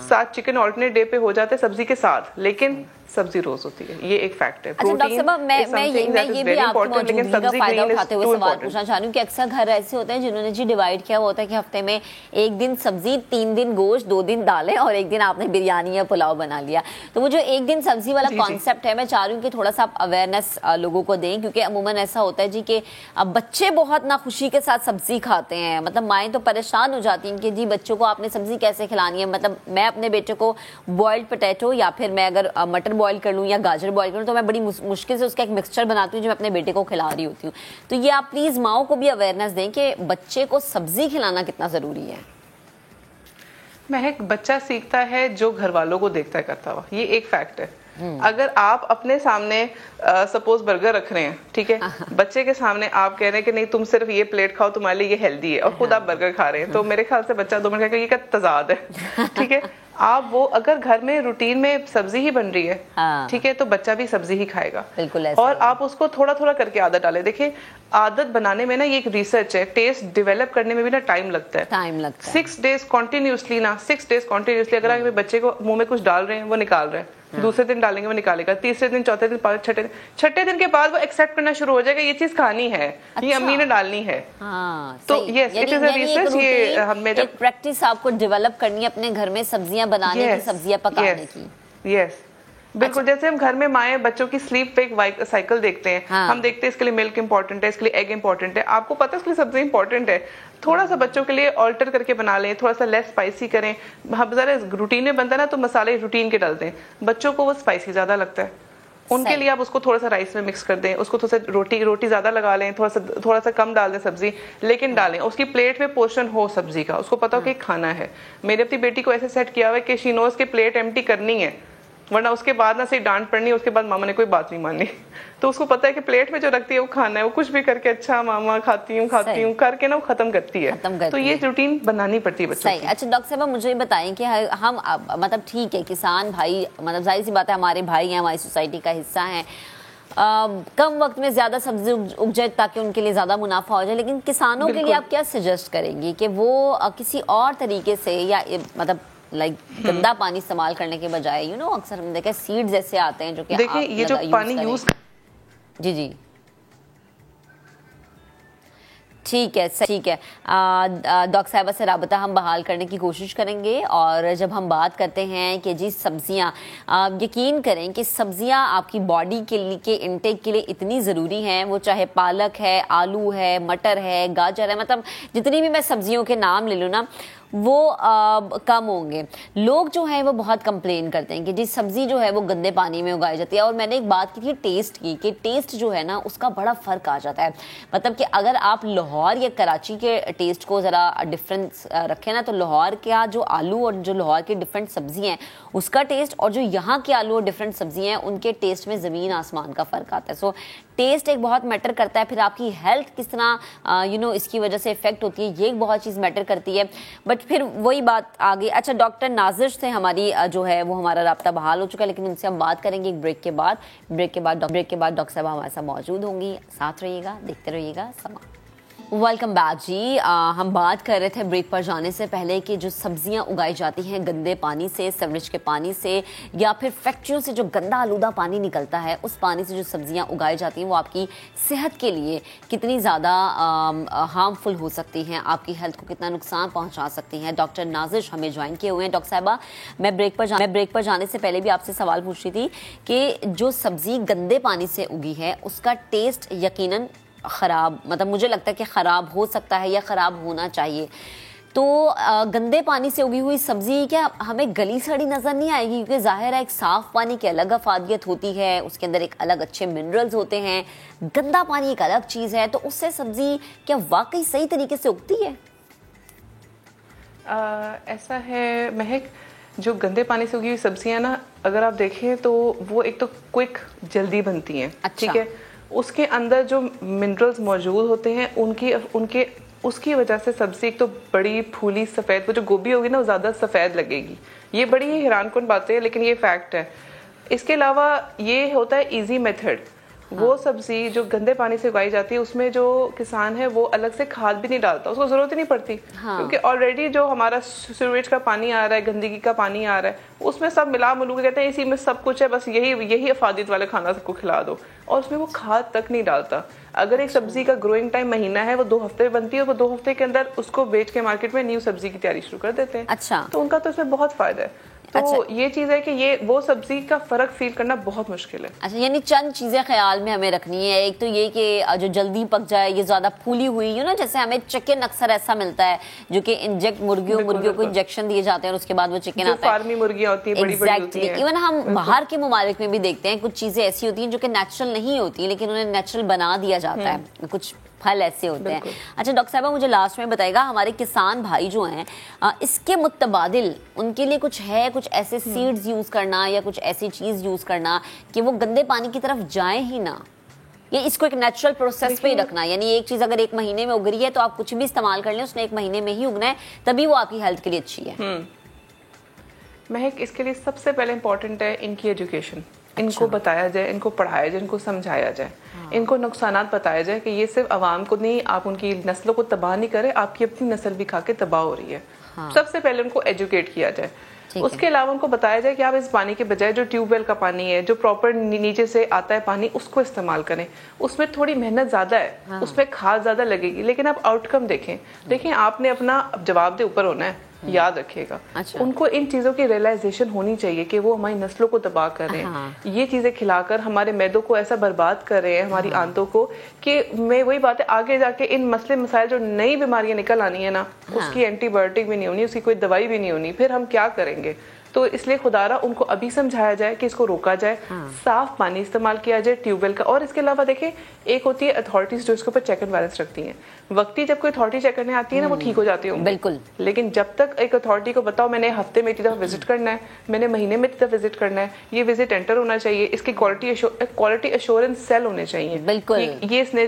ساتھ چکن آلٹرنیٹ ڈے پہ ہو جاتا ہے سبزی کے ساتھ، لیکن سبزی روز ہوتی ہے. یہ ایک فیکٹ ہے. میں یہ بھی آپ کی موجودگی کا فائدہ اٹھاتے ہوئے سوال پوچھنا چاہ رہی ہوں کہ اکثر گھر ایسے ہوتے ہیں جنہوں نے ڈیوائڈ کیا ہوا ہوتا ہے کہ ہفتے میں ایک دن سبزی، 3 دن گوشت، 2 دن دالیں اور 1 دن آپ نے بریانی یا پلاؤ بنا لیا. تو وہ جو 1 دن سبزی والا کانسیپٹ ہے، میں چاہ رہی ہوں کہ تھوڑا سا آپ اویئرنیس لوگوں کو دیں، کیونکہ عموماً ایسا ہوتا ہے جی کہ اب بچے بہت ناخوشی کے ساتھ سبزی کھاتے ہیں. مطلب مائیں تو پریشان ہو جاتی ہیں کہ جی بچوں کو آپ نے سبزی کیسے کھلانی ہے. مطلب میں اپنے بیٹے کو بوائلڈ پوٹیٹو یا پھر میں اگر مٹر بوائل کر لوں یا گاجر بوائل کروں تو میں بڑی مشکل سے اس کا ایک مکسچر بناتی ہوں جو میں اپنے بیٹے کو کھلا رہی ہوتی ہوں. تو یہ آپ پلیز ماؤں کو بھی اویئرنیس دیں کہ بچے کو سبزی کھلانا کتنا ضروری ہے. مہک بچہ سیکھتا ہے جو گھر والوں کو دیکھتا ہے کرتا ہوا، یہ ایک فیکٹ ہے. اگر آپ اپنے سامنے سپوز برگر رکھ رہے ہیں، ٹھیک ہے، بچے کے سامنے آپ کہہ رہے ہیں کہ نہیں تم صرف یہ پلیٹ کھاؤ تمہارے لیے یہ ہیلدی ہے، اور خود آپ برگر کھا رہے ہیں، تو میرے خیال سے بچہ 2 منٹ کہے گا یہ کیا تضاد ہے. ٹھیک ہے. آپ وہ اگر گھر میں روٹین میں سبزی ہی بن رہی ہے، ٹھیک ہے، تو بچہ بھی سبزی ہی کھائے گا. اور آپ اس کو تھوڑا تھوڑا کر کے عادت ڈالیں. دیکھیں عادت بنانے میں نا یہ ایک ریسرچ ہے، ٹیسٹ ڈیولپ کرنے میں بھی نا ٹائم لگتا ہے. 6 ڈیز کنٹینیوسلی اگر آپ بچے کو منہ میں کچھ ڈال رہے ہیں وہ نکال رہے ہیں، دوسرے دن ڈالیں گے وہ نکالے گا، تیسرے دن، چوتھے دن، چھٹے دن کے بعد وہ ایکسپٹ کرنا شروع ہو جائے گا یہ چیز کھانی ہے، یہ امی نے ڈالنی ہے. تو yes it is a research. یہ ہمیں ایک پریکٹس آپ کو ڈیولپ کرنی ہے اپنے گھر میں سبزیاں بنانے کی، سبزیاں پکانے کی. یس بالکل. جیسے ہم گھر میں مائیں بچوں کی سلیپ پہ ایک سائیکل دیکھتے ہیں، ہم دیکھتے ہیں اس کے لیے ملک امپورٹنٹ ہے، اس کے لیے ایگ امپورٹنٹ ہے. آپ کو پتا ہے اس کے لیے سبزی امپورٹنٹ ہے. تھوڑا سا بچوں کے لیے آلٹر کر کے بنا لیں، تھوڑا سا لیس اسپائسی کریں. ذرا روٹین میں بنتا ہے نا تو مسالے روٹین کے ڈالتے ہیں، بچوں کو وہ اسپائسی زیادہ لگتا ہے. ان کے لیے آپ اس کو تھوڑا سا رائس میں مکس کر دیں، اس کو تھوڑا سا روٹی زیادہ لگا لیں، تھوڑا سا کم ڈال دیں سبزی، لیکن ڈالیں اس کی پلیٹ میں پورشن ہو سبزی کا، اس کو پتا ہو کہ کھانا ہے. میں نے اپنی بیٹی کو ایسے سیٹ کیا ہوا ہے کہ شی نوز کے پلیٹ ایمٹی کرنی ہے، ورنہ اس کے بعد نہ صرف ڈانٹ پڑنی، اس کے بعد ماما نے کوئی بات نہیں ماننی. تو اس کو پتا ہے کہ پلیٹ میں جو رکھتی ہے وہ کھانا ہے، وہ کچھ بھی کر کے اچھا ماما کھاتی ہوں کر کے نا وہ ختم کرتی ہے. تو یہ روٹین بنانی پڑتی ہے بچوں کی. اچھا ڈاکٹر صاحبہ مجھے بتائیں کہ ہم مطلب ٹھیک ہے کسان بھائی، مطلب ظاہر سی بات ہے ہمارے بھائی ہیں، ہماری سوسائٹی کا حصہ ہیں، کم وقت میں زیادہ سبزی اگ جائے تاکہ ان کے لیے زیادہ منافع ہو جائے، لیکن کسانوں کے لیے آپ کیا سجیسٹ کریں گی کہ وہ کسی اور طریقے سے یا مطلب گندا پانی استعمال کرنے کے بجائے اکثر ہم دیکھیں سیڈز ایسے آتے ہیں جو کہ دیکھیں یہ جو پانی یوز جی ٹھیک ہے ڈاکٹر صاحبہ سے رابطہ ہم بحال کرنے کی کوشش کریں گے. اور جب ہم بات کرتے ہیں کہ جی سبزیاں، یقین کریں کہ سبزیاں آپ کی باڈی کے لیے انٹیک کے لیے اتنی ضروری ہیں، وہ چاہے پالک ہے، آلو ہے، مٹر ہے، گاجر ہے، مطلب جتنی بھی میں سبزیوں کے نام لے لوں نا وہ کم ہوں گے. لوگ جو ہیں وہ بہت کمپلین کرتے ہیں کہ جی سبزی جو ہے وہ گندے پانی میں اگائی جاتی ہے. اور میں نے ایک بات کی تھی ٹیسٹ کی, کہ ٹیسٹ جو ہے نا اس کا بڑا فرق آ جاتا ہے. مطلب کہ اگر آپ لاہور یا کراچی کے ٹیسٹ کو ذرا ڈفرینس رکھیں نا, تو لاہور کا جو آلو اور جو لاہور کی ڈفرینٹ سبزی ہیں اس کا ٹیسٹ, اور جو یہاں کے آلو اور ڈفرینٹ سبزی ہیں ان کے ٹیسٹ میں زمین آسمان کا فرق آتا ہے. سو ٹیسٹ ایک بہت میٹر کرتا ہے. پھر آپ کی ہیلتھ کس طرح اس کی وجہ سے افیکٹ ہوتی ہے, یہ ایک بہت چیز میٹر کرتی ہے. بٹ پھر وہی بات آگے. اچھا, ڈاکٹر نازش سے ہماری جو ہے وہ ہمارا رابطہ بحال ہو چکا ہے, لیکن ان سے ہم بات کریں گے ایک بریک کے بعد. بریک کے بعد ڈاکٹر صاحبہ ہمارے ساتھ موجود ہوں گی. ساتھ رہیے گا, دیکھتے رہیے گا سما. ویلکم بیک جی. ہم بات کر رہے تھے بریک پر جانے سے پہلے کہ جو سبزیاں اگائی جاتی ہیں گندے پانی سے, سیوریج کے پانی سے, یا پھر فیکٹریوں سے جو گندا آلودہ پانی نکلتا ہے اس پانی سے جو سبزیاں اگائی جاتی ہیں وہ آپ کی صحت کے لیے کتنی زیادہ ہارمفل ہو سکتی ہیں, آپ کی ہیلتھ کو کتنا نقصان پہنچا سکتی ہیں. ڈاکٹر نازش ہمیں جوائن کیے ہوئے ہیں. ڈاکٹر صاحبہ, میں بریک پر جانے سے پہلے بھی آپ سے سوال پوچھ رہی تھی کہ جو سبزی گندے پانی سے اگی ہے اس کا ٹیسٹ یقیناً خراب, مطلب مجھے لگتا ہے کہ خراب ہو سکتا ہے یا خراب ہونا چاہیے. تو گندے پانی سے اگی ہوئی سبزی کیا ہمیں گلی سڑی نظر نہیں آئے گی؟ کیونکہ ظاہر ہے ایک صاف پانی کی الگ افادیت ہوتی ہے, اس کے اندر ایک الگ اچھے منرلز ہوتے ہیں. گندا پانی ایک الگ چیز ہے, تو اس سے سبزی کیا واقعی صحیح طریقے سے اگتی ہے؟ ایسا ہے مہک, جو گندے پانی سے اگی ہوئی سبزیاں نا اگر آپ دیکھیں تو وہ ایک تو کوئک جلدی بنتی ہیں. ٹھیک ہے, اس کے اندر جو منرلز موجود ہوتے ہیں اس کی وجہ سے سبزی ایک تو بڑی پھولی سفید, وہ جو گوبھی ہوگی نا وہ زیادہ سفید لگے گی. یہ بڑی ہی حیران کن بات ہے لیکن یہ فیکٹ ہے. اس کے علاوہ یہ ہوتا ہے ایزی میتھڈ. وہ سبزی جو گندے پانی سے اگائی جاتی ہے اس میں جو کسان ہے وہ الگ سے کھاد بھی نہیں ڈالتا, اس کو ضرورت ہی نہیں پڑتی, کیونکہ آلریڈی جو ہمارا سیوریج کا پانی آ رہا ہے, گندگی کا پانی آ رہا ہے, اس میں سب ملا ملو کے کہتے ہیں اسی میں سب کچھ ہے, بس یہی افادیت والے کھانا سب کو کھلا دو, اور اس میں وہ کھاد تک نہیں ڈالتا. اگر ایک سبزی کا گروئنگ ٹائم مہینہ ہے, وہ 2 ہفتے بنتی ہے, وہ 2 ہفتے کے اندر اس کو بیچ کے مارکیٹ میں نیو سبزی کی تیاری شروع کر دیتے ہیں. اچھا, تو ان کا تو اس میں بہت فائدہ ہے. تو یہ چیز ہے کہ یہ وہ سبزی کا فرق فیل کرنا بہت مشکل ہے. اچھا, یعنی چند چیزیں خیال میں ہمیں رکھنی ہے. ایک تو یہ کہ جو جلدی پک جائے, یہ زیادہ پھولی ہوئی نا, جیسے ہمیں چکن اکثر ایسا ملتا ہے جو کہ مرغیوں کو انجیکشن دیے جاتے ہیں اور اس کے بعد وہ چکن آتا ہے. فارمی مرغیاں ہوتی ہیں, بڑی بڑی ہوتی ہیں. ایون ہم باہر کے ممالک میں بھی دیکھتے ہیں کچھ چیزیں ایسی ہوتی ہیں جو کہ نیچرل نہیں ہوتی لیکن انہیں نیچرل بنا دیا جاتا ہے, کچھ پھل ایسے ہوتے ہیں. اچھا ڈاکٹر صاحبہ, مجھے لاسٹ میں بتائے گا, ہمارے کسان بھائی جو ہیں اس کے متبادل ان کے لیے کچھ ہے, کچھ ایسے سیڈز یوز کرنا یا کچھ ایسی چیز یوز کرنا کہ وہ گندے پانی کی طرف جائیں ہی نہ, یا اس کو ایک نیچرل پروسیس پہ ہی رکھنا؟ یعنی ایک چیز اگر 1 مہینے میں اگ رہی ہے تو آپ کچھ بھی استعمال کر لیں, اس نے 1 مہینے میں ہی اگنا ہے, تبھی وہ آپ کی ہیلتھ کے لیے اچھی ہے. مہک, اس کے لیے سب سے پہلے امپورٹنٹ ہے ان کی ایجوکیشن. ان کو بتایا جائے, ان کو پڑھایا جائے, ان کو سمجھایا جائے, ان کو نقصانات بتایا جائے کہ یہ صرف عوام کو نہیں, آپ ان کی نسلوں کو تباہ نہیں کرے, آپ کی اپنی نسل بھی کھا کے تباہ ہو رہی ہے. سب سے پہلے ان کو ایجوکیٹ کیا جائے. اس کے علاوہ ان کو بتایا جائے کہ آپ اس پانی کے بجائے جو ٹیوب ویل کا پانی ہے, جو پراپر نیچے سے آتا ہے پانی, اس کو استعمال کریں. اس میں تھوڑی محنت زیادہ ہے, اس میں کھاد زیادہ لگے گی, لیکن آپ آؤٹ کم دیکھیں آپ نے اپنا جواب دے اوپر ہونا ہے, یاد رکھیے گا. ان کو ان چیزوں کی ریئلائزیشن ہونی چاہیے کہ وہ ہماری نسلوں کو تباہ کر رہے ہیں, یہ چیزیں کھلا کر ہمارے میدوں کو ایسا برباد کر رہے ہیں, ہماری آنتوں کو, کہ میں وہی بات ہے آگے جا کے ان مسئلے مسائل جو نئی بیماریاں نکل آنی ہے نا, اس کی اینٹی بایوٹک بھی نہیں ہونی, اس کی کوئی دوائی بھی نہیں ہونی, پھر ہم کیا کریں گے؟ تو اس لیے خدا را ان کو ابھی سمجھایا جائے کہ اس کو روکا جائے, صاف پانی استعمال کیا جائے ٹیوب ویل کا. اور اس کے علاوہ دیکھیں, ایک ہوتی ہے اتھارٹیز جو اس کے اوپر چیک اینڈ بیلنس رکھتی ہیں. وقتی جب کوئی اتھارٹی چیک کرنے آتی ہے نا, وہ ٹھیک ہو جاتی ہوں بالکل, لیکن جب تک ایک اتھارٹی کو بتاؤ میں نے ہفتے میں 3 دفعہ وزٹ کرنا ہے, میں نے مہینے میں 3 دفعہ وزٹ کرنا ہے, یہ وزٹ انٹر ہونا چاہیے, اس کی کوالٹی ایشورنس سیل ہونے چاہیے. بالکل,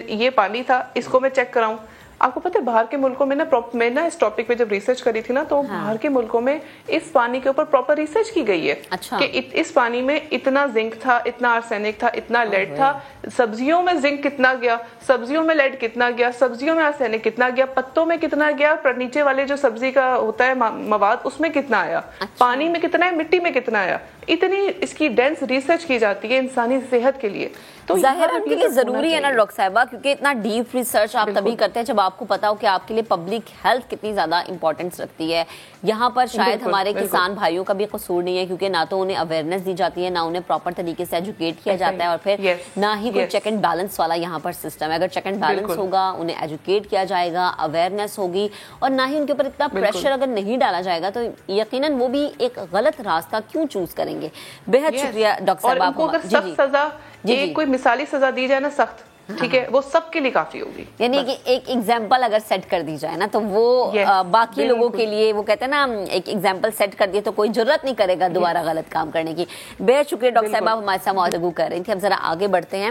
یہ پانی تھا, اس کو میں چیک کراؤں. آپ کو پتہ ہے باہر کے ملکوں میں میں نا اس ٹاپک پہ جب ریسرچ کری تھی نا, تو باہر کے ملکوں میں اس پانی کے اوپر پراپر ریسرچ کی گئی ہے کہ اس پانی میں اتنا زنک تھا, اتنا آرسینک تھا, اتنا لیڈ تھا, سبزیوں میں زنک کتنا گیا, سبزیوں میں لیڈ کتنا گیا, سبزیوں میں آرسینک کتنا گیا, پتوں میں کتنا گیا, نیچے والے جو سبزی کا ہوتا ہے مواد اس میں کتنا آیا, پانی میں کتنا ہے, مٹی میں کتنا آیا. اتنی اس کی ڈینس ریسرچ کی جاتی ہے انسانی صحت کے لیے. تو ظاہر ان کے لیے ضروری ہے نا ڈاکٹر صاحبہ, کیونکہ اتنا ڈیپ ریسرچ آپ تبھی کرتے ہیں جب آپ کو پتا ہو کہ آپ کے لیے پبلک ہیلتھ کتنی زیادہ امپورٹنس رکھتی ہے. یہاں پر شاید ہمارے کسان بھائیوں کا بھی قصور نہیں ہے, کیونکہ نہ تو انہیں اویئرنیس دی جاتی ہے, نہ انہیں پراپر طریقے سے ایجوکیٹ کیا جاتا ہے, اور پھر نہ ہی کوئی چیک اینڈ بیلنس والا یہاں پر سسٹم ہے. اگر چیک اینڈ بیلنس ہوگا, انہیں ایجوکیٹ کیا جائے گا, اویئرنیس ہوگی, اور نہ ہی ان کے اوپر اتنا پریشر اگر نہیں ڈالا جائے گا, تو یقیناً وہ بھی ایک غلط راستہ کیوں چوز کریں گے. بہت شکریہ ڈاکٹر صاحب. اور ان کو اگر سخت سزا, ایک کوئی مثالی سزا دی جائے نا سخت, ٹھیک ہے, وہ سب کے لیے کافی ہوگی. یعنی کہ ایک ایگزامپل اگر سیٹ کر دی جائے نا, تو وہ باقی لوگوں کے لیے, وہ کہتے ہیں نا ایک ایگزامپل سیٹ کر دیے تو کوئی جرت نہیں کرے گا دوبارہ غلط کام کرنے کی. بہت شکریہ ڈاکٹر صاحب, آپ ہمارے ساتھ گفتگو کر رہی تھی. اب ذرا آگے بڑھتے ہیں.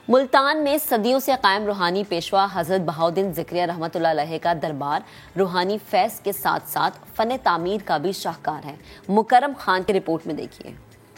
ملتان میں صدیوں سے قائم روحانی پیشوا حضرت بہاؤالدین ذکریہ رحمۃ اللہ علیہ کا دربار روحانی فیض کے ساتھ ساتھ فن تعمیر کا بھی شاہکار ہے. مکرم خان کی رپورٹ میں دیکھیے.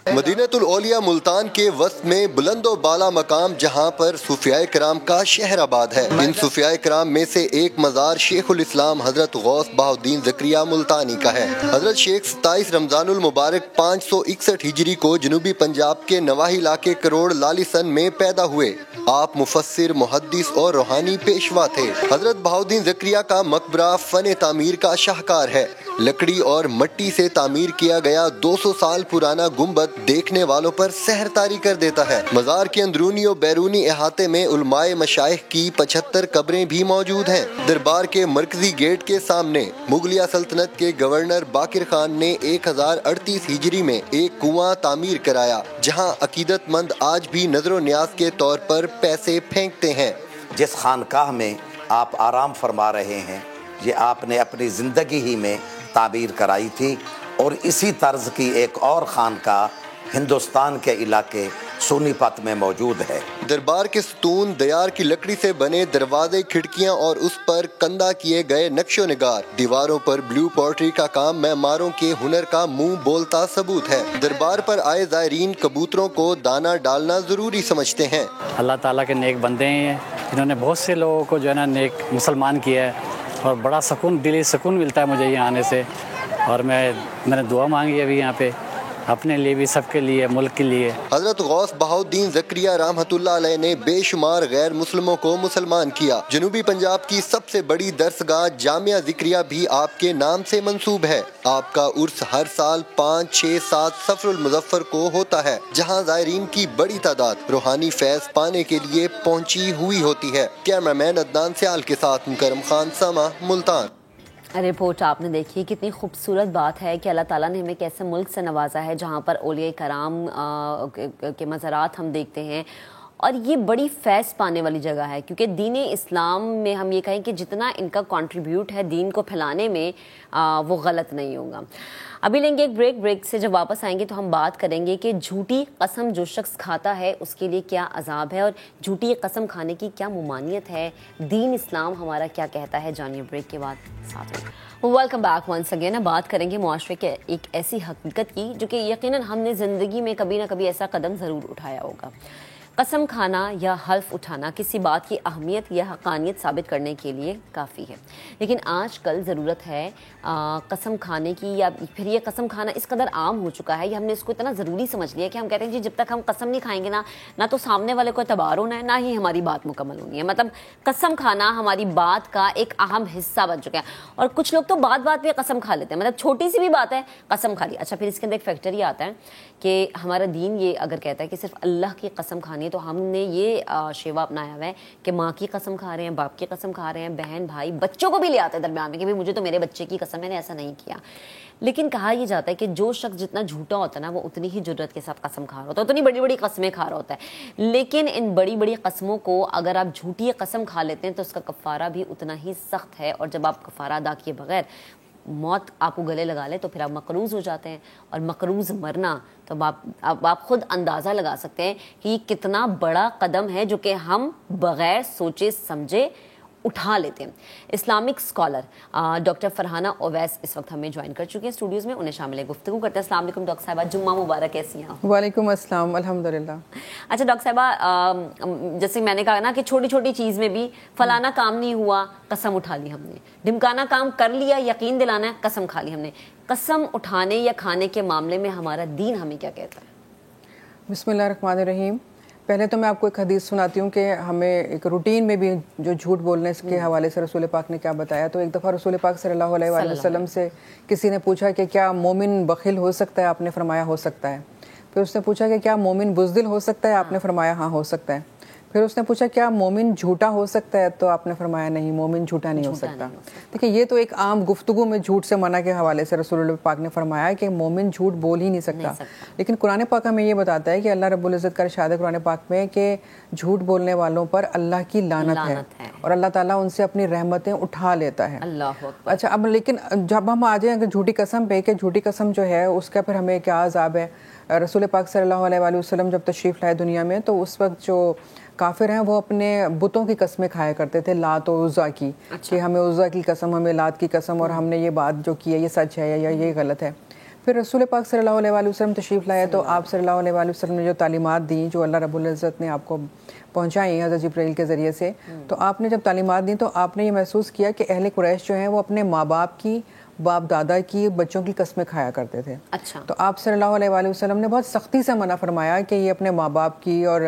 مدینۃ الاولیاء ملتان کے وسط میں بلند و بالا مقام جہاں پر صوفیاء کرام کا شہر آباد ہے. ان صوفیاء کرام میں سے ایک مزار شیخ الاسلام حضرت غوث بہاؤالدین ذکریہ ملتانی کا ہے. حضرت شیخ 27 رمضان المبارک 561 ہجری کو جنوبی پنجاب کے نواحی علاقے کروڑ لالیسن میں پیدا ہوئے. آپ مفسر, محدث اور روحانی پیشوا تھے. حضرت بہاؤالدین ذکریہ کا مقبرہ فن تعمیر کا شاہکار ہے. لکڑی اور مٹی سے تعمیر کیا گیا 200 سال پرانا گنبد دیکھنے والوں پر سحر طاری کر دیتا ہے. مزار کے اندرونی اور بیرونی احاطے میں علماء مشائخ کی 75 قبریں بھی موجود ہیں. دربار کے مرکزی گیٹ کے سامنے مغلیہ سلطنت کے گورنر باقر خان نے 1038 ہجری میں ایک کنواں تعمیر کرایا, جہاں عقیدت مند آج بھی نظر و نیاز کے طور پر پیسے پھینکتے ہیں. جس خانقاہ میں آپ آرام فرما رہے ہیں, یہ آپ نے اپنی زندگی ہی میں تعبیر کرائی تھی, اور اسی طرز کی ایک اور خانقاہ ہندوستان کے علاقے سونی پت میں موجود ہے. دربار کے ستون دیار کی لکڑی سے بنے دروازے, کھڑکیاں اور اس پر کندہ کیے گئے نقش و نگار. دیواروں پر بلیو پوٹری کا کام معماروں کے ہنر کا منہ بولتا ثبوت ہے. دربار پر آئے زائرین کبوتروں کو دانہ ڈالنا ضروری سمجھتے ہیں. اللہ تعالیٰ کے نیک بندے ہیں جنہوں نے بہت سے لوگوں کو جو ہے نا نیک مسلمان کیا ہے, اور بڑا سکون, دلی سکون ملتا ہے مجھے یہاں آنے سے. اور میں نے دعا مانگی ابھی یہاں پہ اپنے لیے بھی, سب کے لیے, ملک کے لیے. حضرت غوث بہاؤالدین ذکریہ رحمۃ اللہ علیہ نے بے شمار غیر مسلموں کو مسلمان کیا. جنوبی پنجاب کی سب سے بڑی درسگاہ جامعہ ذکریہ بھی آپ کے نام سے منسوب ہے. آپ کا عرس ہر سال 5, 6, 7 صفر المظفر کو ہوتا ہے, جہاں زائرین کی بڑی تعداد روحانی فیض پانے کے لیے پہنچی ہوئی ہوتی ہے. کیمرہ مین عدنان سیال کے ساتھ مکرم خان, سما, ملتان. رپورٹ آپ نے دیکھی. کتنی خوبصورت بات ہے کہ اللہ تعالیٰ نے ہمیں ایک ایسے ملک سے نوازا ہے جہاں پر اولیاء کرام کے مزارات ہم دیکھتے ہیں, اور یہ بڑی فیض پانے والی جگہ ہے, کیونکہ دین اسلام میں ہم یہ کہیں کہ جتنا ان کا کنٹریبیوٹ ہے دین کو پھیلانے میں, وہ غلط نہیں ہوگا. ابھی لیں گے ایک بریک سے جب واپس آئیں گے تو ہم بات کریں گے کہ جھوٹی قسم جو شخص کھاتا ہے اس کے لیے کیا عذاب ہے, اور جھوٹی قسم کھانے کی کیا ممانعت ہے, دین اسلام ہمارا کیا کہتا ہے. جانیے بریک کے بعد ساتھ میں. Welcome back once again. بات کریں گے معاشرے کے ایک ایسی حقیقت کی جو کہ یقیناً ہم نے زندگی میں کبھی نہ کبھی ایسا قدم ضرور اٹھایا ہوگا. قسم کھانا یا حلف اٹھانا کسی بات کی اہمیت یا حقانیت ثابت کرنے کے لیے کافی ہے, لیکن آج کل ضرورت ہے قسم کھانے کی, یا پھر یہ قسم کھانا اس قدر عام ہو چکا ہے, یا ہم نے اس کو اتنا ضروری سمجھ لیا کہ ہم کہتے ہیں جی جب تک ہم قسم نہیں کھائیں گے نہ تو سامنے والے کو اعتبار ہونا ہے, نہ ہی ہماری بات مکمل ہونی ہے. مطلب قسم کھانا ہماری بات کا ایک اہم حصہ بن چکا ہے, اور کچھ لوگ تو بات پہ قسم کھا لیتے ہیں. مطلب چھوٹی سی بھی بات ہے قسم کھا لی. اچھا, پھر اس کے اندر ایک فیکٹر یہ آتا ہے کہ ہمارا دین یہ اگر کہتا ہے کہ صرف اللہ کی قسم کھانی ہے, تو ہم نے یہ شیوا اپنایا ہوا ہے کہ ماں کی قسم کھا رہے ہیں, باپ کی قسم کھا رہے ہیں, بہن بھائی بچوں کو بھی لے آتے ہیں درمیان میں کہ مجھے تو میرے بچے کی قسم, میں نے ایسا نہیں کیا. لیکن کہا یہ جاتا ہے کہ جو شخص جتنا جھوٹا ہوتا ہے نا, وہ اتنی ہی جرت کے ساتھ قسم کھا رہا ہوتا ہے, اتنی بڑی بڑی قسمیں کھا رہا ہوتا ہے. لیکن ان بڑی بڑی قسموں کو اگر آپ جھوٹی قسم کھا لیتے ہیں تو اس کا کفارہ بھی اتنا ہی سخت ہے, اور جب آپ کفارہ ادا کیے بغیر موت آپ کو گلے لگا لے تو پھر آپ مقروض ہو جاتے ہیں, اور مقروض مرنا تو آپ خود اندازہ لگا سکتے ہیں کہ یہ کتنا بڑا قدم ہے جو کہ ہم بغیر سوچے سمجھے اٹھا لیتے ہیں. Islamic scholar doctor Farhana Awais اس وقت ہمیں جوائن کر چکے ہیں اسٹوڈیوز میں, انہیں شامل گفتگو کرتے ہیں. السلام علیکم ڈاکٹر صاحبہ, جمعہ مبارک, کیسی ہیں آپ؟ وعلیکم السلام, الحمدللہ. اچھا ڈاکٹر صاحبہ, جیسے میں نے کہا نا کہ چھوٹی چھوٹی چیز میں بھی فلانا کام نہیں ہوا, قسم اٹھا لی ہم نے. ڈھمکانا کام کر لیا, یقین دلانا ہے, قسم کھا لی ہم نے. قسم اٹھانے یا کھانے کے معاملے میں ہمارا دین ہمیں کیا کہتا ہے؟ بسم اللہ الرحمن الرحیم. پہلے تو میں آپ کو ایک حدیث سناتی ہوں کہ ہمیں ایک روٹین میں بھی جو جھوٹ بولنے کے حوالے سے رسول پاک نے کیا بتایا. تو ایک دفعہ رسول پاک صلی اللہ علیہ وآلہ وسلم سے کسی نے پوچھا کہ کیا مومن بخیل ہو سکتا ہے؟ آپ نے فرمایا ہو سکتا ہے. پھر اس نے پوچھا کہ کیا مومن بزدل ہو سکتا ہے؟ آپ نے فرمایا ہاں ہو سکتا ہے. پھر اس نے پوچھا کیا مومن جھوٹا ہو سکتا ہے؟ تو آپ نے فرمایا نہیں، مومن جھوٹا نہیں ہو سکتا. دیکھیں یہ تو ایک عام گفتگو میں جھوٹ سے منع کے حوالے سے رسول اللہ پاک نے فرمایا کہ مومن جھوٹ بول ہی نہیں سکتا. لیکن قرآن پاک ہمیں یہ بتاتا ہے کہ اللہ رب العزت کا ارشاد ہے قرآن پاک میں کہ جھوٹ بولنے والوں پر اللہ کی لعنت ہے اور اللہ تعالیٰ ان سے اپنی رحمتیں اٹھا لیتا ہے. اچھا اب لیکن جب ہم آ جائیں جھوٹی قسم پہ کہ جھوٹی قسم جو ہے اس کا پھر ہمیں کیا عذاب ہے. رسول پاک صلی اللہ علیہ وآلہ وسلم جب تشریف لائے دنیا میں تو اس وقت جو کافر ہیں وہ اپنے بتوں کی قسمیں کھایا کرتے تھے، لات و عزا کی، کہ ہمیں عزا کی قسم، ہمیں لات کی قسم، اور ہم نے یہ بات جو کی ہے یہ سچ ہے یا یہ غلط ہے. پھر رسول پاک صلی اللہ علیہ وآلہ وسلم تشریف لائے تو آپ صلی اللہ علیہ وآلہ وسلم نے جو تعلیمات دیں جو اللہ رب العزت نے آپ کو پہنچائی حضرت جبرائیل کے ذریعے سے، تو آپ نے جب تعلیمات دیں تو آپ نے یہ محسوس کیا کہ اہل قریش جو ہیں وہ اپنے ماں باپ کی، باپ دادا کی، بچوں کی قسمیں کھایا کرتے تھے. تو آپ صلی اللہ علیہ وآلہ وسلم نے بہت سختی سے منع فرمایا کہ یہ اپنے ماں باپ کی اور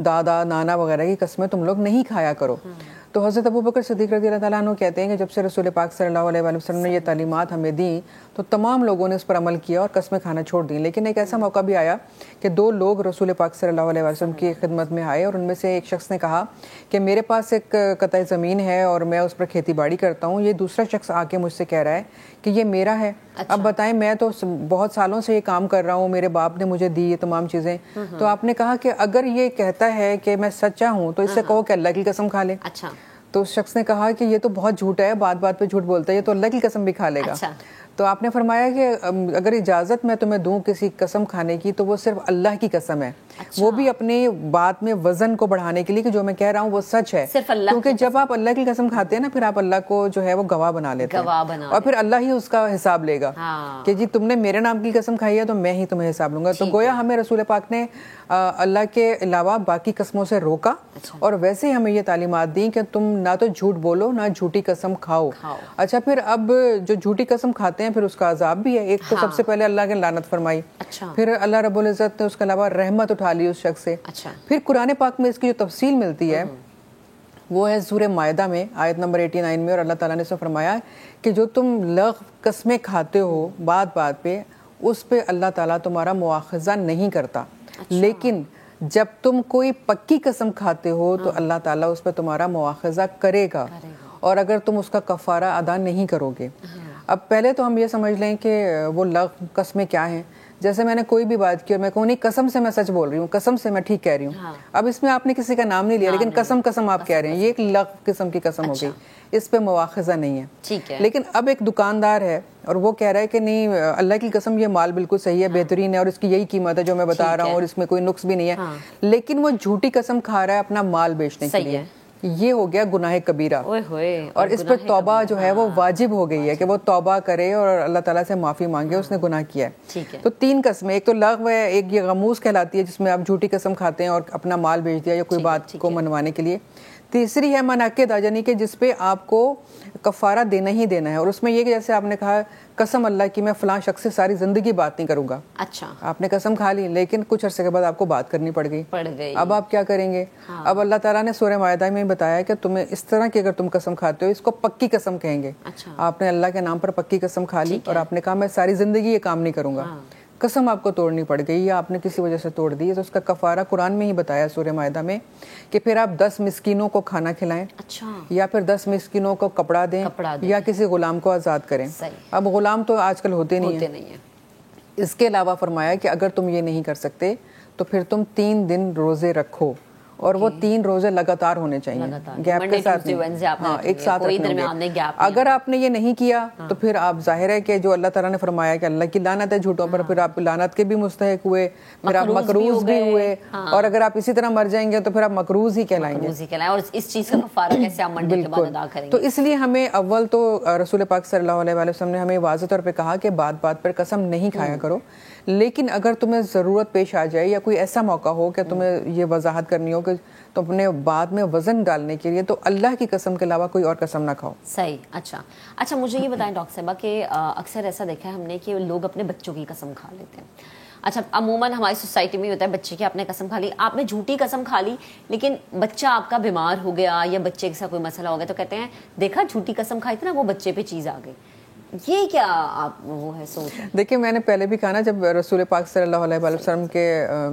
دادا نانا وغیرہ کی قسمیں تم لوگ نہیں کھایا کرو. تو حضرت ابوبکر صدیق رضی اللہ تعالیٰ عنہ کہتے ہیں کہ جب سے رسول پاک صلی اللہ علیہ وآلہ وسلم نے یہ تعلیمات ہمیں دیں تو تمام لوگوں نے اس پر عمل کیا اور قسمیں کھانا چھوڑ دیں. لیکن ایک ایسا موقع بھی آیا کہ دو لوگ رسول پاک صلی اللہ علیہ وسلم کی خدمت میں آئے اور ان میں سے ایک شخص نے کہا کہ میرے پاس ایک قطع زمین ہے اور میں اس پر کھیتی باڑی کرتا ہوں. یہ دوسرا شخص آ کے مجھ سے کہہ رہا ہے کہ یہ میرا ہے. اب بتائیں میں تو بہت سالوں سے یہ کام کر رہا ہوں، میرے باپ نے مجھے دی یہ تمام چیزیں. تو آپ نے کہا کہ اگر یہ کہتا ہے کہ میں سچا ہوں تو اس سے کہو کہ اللہ کی قسم کھا لے. تو اس شخص نے کہا کہ یہ تو بہت جھوٹا ہے، بات بات پہ جھوٹ بولتا ہے، یہ تو اللہ کی قسم بھی کھا لے گا. تو آپ نے فرمایا کہ اگر اجازت میں تمہیں دوں کسی قسم کھانے کی تو وہ صرف اللہ کی قسم ہے. وہ بھی اپنی بات میں وزن کو بڑھانے کے لیے کہ جو میں کہہ رہا ہوں وہ سچ ہے. کیونکہ جب آپ اللہ کی قسم کھاتے ہیں نا پھر آپ اللہ کو جو ہے وہ گواہ بنا لیتے ہیں اور پھر اللہ ہی اس کا حساب لے گا کہ جی تم نے میرے نام کی قسم کھائی ہے تو میں ہی تمہیں حساب لوں گا. تو گویا ہمیں رسول پاک نے اللہ کے علاوہ باقی قسموں سے روکا اور ویسے ہی ہمیں یہ تعلیمات دی کہ تم نہ تو جھوٹ بولو نہ جھوٹی قسم کھاؤ. اچھا پھر اب جو جھوٹی قسم کھاتے ہیں پھر اس کا عذاب بھی ہے. ایک تو سب سے پہلے اللہ کے لعنت فرمائی، پھر اللہ رب العزت نے اس کے علاوہ رحمت اٹھا لی اس شخص سے. پھر قرآن پاک میں اس کی جو تفصیل ملتی ہے وہ ہے سورہ مائدہ میں آیت نمبر 89 میں، اور اللہ تعالیٰ نے اس میں فرمایا کہ جو تم لغو قسمیں کھاتے ہو بات بات پہ اس پہ اللہ تعالیٰ تمہارا مواخذہ نہیں کرتا، لیکن جب تم کوئی پکی قسم کھاتے ہو تو اللہ تعالیٰ اس پہ تمہارا مواخذہ کرے گا اور اگر تم اس کا کفارہ ادا نہیں کرو گے. اب پہلے تو ہم یہ سمجھ لیں کہ وہ لغو قسمیں کیا ہیں. جیسے میں نے کوئی بھی بات کی اور میں کہوں نہیں قسم سے میں سچ بول رہی ہوں، قسم سے میں ٹھیک کہہ رہی ہوں. اب اس میں آپ نے کسی کا نام نہیں لیا لیکن قسم آپ کہہ رہے ہیں، یہ ایک لغو قسم کی قسم ہو گئی، اس پہ مواخذہ نہیں ہے. لیکن اب ایک دکاندار ہے اور وہ کہہ رہا ہے کہ نہیں اللہ کی قسم یہ مال بالکل صحیح ہے، بہترین ہے اور اس کی یہی قیمت ہے جو میں بتا رہا ہوں اور اس میں کوئی نقص بھی نہیں ہے، لیکن وہ جھوٹی قسم کھا رہا ہے اپنا مال بیچنے کے لیے. یہ ہو گیا گناہ کبیرہ اور اس پر توبہ جو ہے وہ واجب ہو گئی ہے کہ وہ توبہ کرے اور اللہ تعالیٰ سے معافی مانگے، اس نے گناہ کیا ہے. تو تین قسمیں، ایک تو لغو ہے، ایک یہ غموز کہلاتی ہے جس میں آپ جھوٹی قسم کھاتے ہیں اور اپنا مال بیچ دیا یا کوئی بات کو منوانے کے لیے. تیسری ہے منعقدہ یعنی کہ جس پہ آپ کو کفارہ دینا ہی دینا ہے، اور اس میں یہ کہ جیسے آپ نے کہا قسم اللہ کی میں فلاں شخص سے ساری زندگی بات نہیں کروں گا. اچھا آپ نے قسم کھا لی لیکن کچھ عرصے کے بعد آپ کو بات کرنی پڑ گئی. اب آپ کیا کریں گے؟ اب اللہ تعالیٰ نے سورہ مائدہ میں بتایا کہ تمہیں اس طرح کی اگر تم قسم کھاتے ہو اس کو پکی قسم کہیں گے. آپ نے اللہ کے نام پر پکی قسم کھا لی اور آپ نے کہا میں ساری زندگی یہ کام نہیں کروں گا. قسم آپ کو توڑنی پڑ گئی یا آپ نے کسی وجہ سے توڑ دی تو اس کا کفارہ قرآن میں ہی بتایا سورہ مائدہ میں کہ پھر آپ 10 مسکینوں کو کھانا کھلائیں یا پھر 10 مسکینوں کو کپڑا دیں یا کسی غلام کو آزاد کریں. اب غلام تو آج کل ہوتے نہیں ہیں. اس کے علاوہ فرمایا کہ اگر تم یہ نہیں کر سکتے تو پھر تم 3 دن روزے رکھو اور وہ 3 روزے لگاتار ہونے چاہیے، گیپ کے ساتھ ایک ساتھ رکھنے. اگر آپ نے یہ نہیں کیا تو پھر آپ ظاہر ہے کہ جو اللہ تعالیٰ نے فرمایا کہ اللہ کی لعنت ہے جھوٹوں پر، پھر آپ لعنت کے بھی مستحق ہوئے، پھر آپ مکروز بھی ہوئے، اور اگر آپ اسی طرح مر جائیں گے تو پھر آپ مکروز ہی کہلائیں گے. اور اس چیز کا کفارہ کیسے آپ مرنے کے بعد ادا کریں گے؟ تو اس لیے ہمیں اول تو رسول پاک صلی اللہ علیہ وسلم نے ہمیں واضح طور پہ کہا کہ بات بات پر قسم نہیں کھایا کرو، لیکن اگر تمہیں ضرورت پیش آ جائے یا کوئی ایسا موقع ہو کہ تمہیں یہ وضاحت کرنی ہو کہ تو اپنے بعد میں وزن ڈالنے کے لیے تو اللہ کی قسم کے علاوہ کوئی اور قسم نہ کھاؤ. صحیح. اچھا مجھے یہ بتائیں ڈاکٹر صاحبہ کہ اکثر ایسا دیکھا ہے ہم نے کہ لوگ اپنے بچوں کی قسم کھا لیتے ہیں. اچھا عموماً ہماری سوسائٹی میں ہوتا ہے بچے کی آپ نے قسم کھا لی, آپ نے جھوٹی قسم کھا لی, لیکن بچہ آپ کا بیمار ہو گیا یا بچے کے ساتھ کوئی مسئلہ ہو گیا تو کہتے ہیں دیکھا جھوٹی قسم کھائی تھی نا, وہ بچے پہ چیز آ گئی. یہ کیا آپ وہ ہے سوچ؟ دیکھیں میں نے پہلے بھی کہا نا, جب رسول پاک صلی اللہ علیہ وسلم کے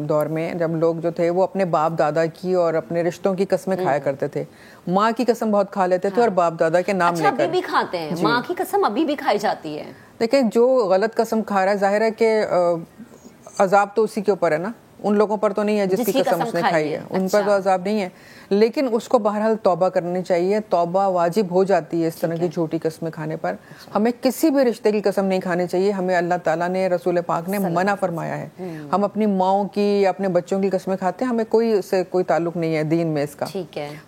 دور میں جب لوگ جو تھے وہ اپنے باپ دادا کی اور اپنے رشتوں کی قسمیں کھایا کرتے تھے. ماں کی قسم بہت کھا لیتے تھے اور باپ دادا کے نام لے کر. ابھی بھی کھاتے ہیں ماں کی قسم, ابھی بھی کھائی جاتی ہے. دیکھیں جو غلط قسم کھا رہا ہے ظاہر ہے کہ عذاب تو اسی کے اوپر ہے نا, ان لوگوں پر تو نہیں ہے جس کی قسم اس نے کھائی ہے, ان پر تو عذاب نہیں ہے, لیکن اس کو بہرحال توبہ کرنی چاہیے. توبہ واجب ہو جاتی ہے اس طرح کی جھوٹی قسمیں کھانے پر. ہمیں کسی بھی رشتے کی قسم نہیں کھانی چاہیے. ہمیں اللہ تعالیٰ نے, رسول پاک نے منع فرمایا ہے. ہم اپنی ماؤں کی یا اپنے بچوں کی قسمیں کھاتے ہیں, ہمیں کوئی اس سے کوئی تعلق نہیں ہے دین میں اس کا.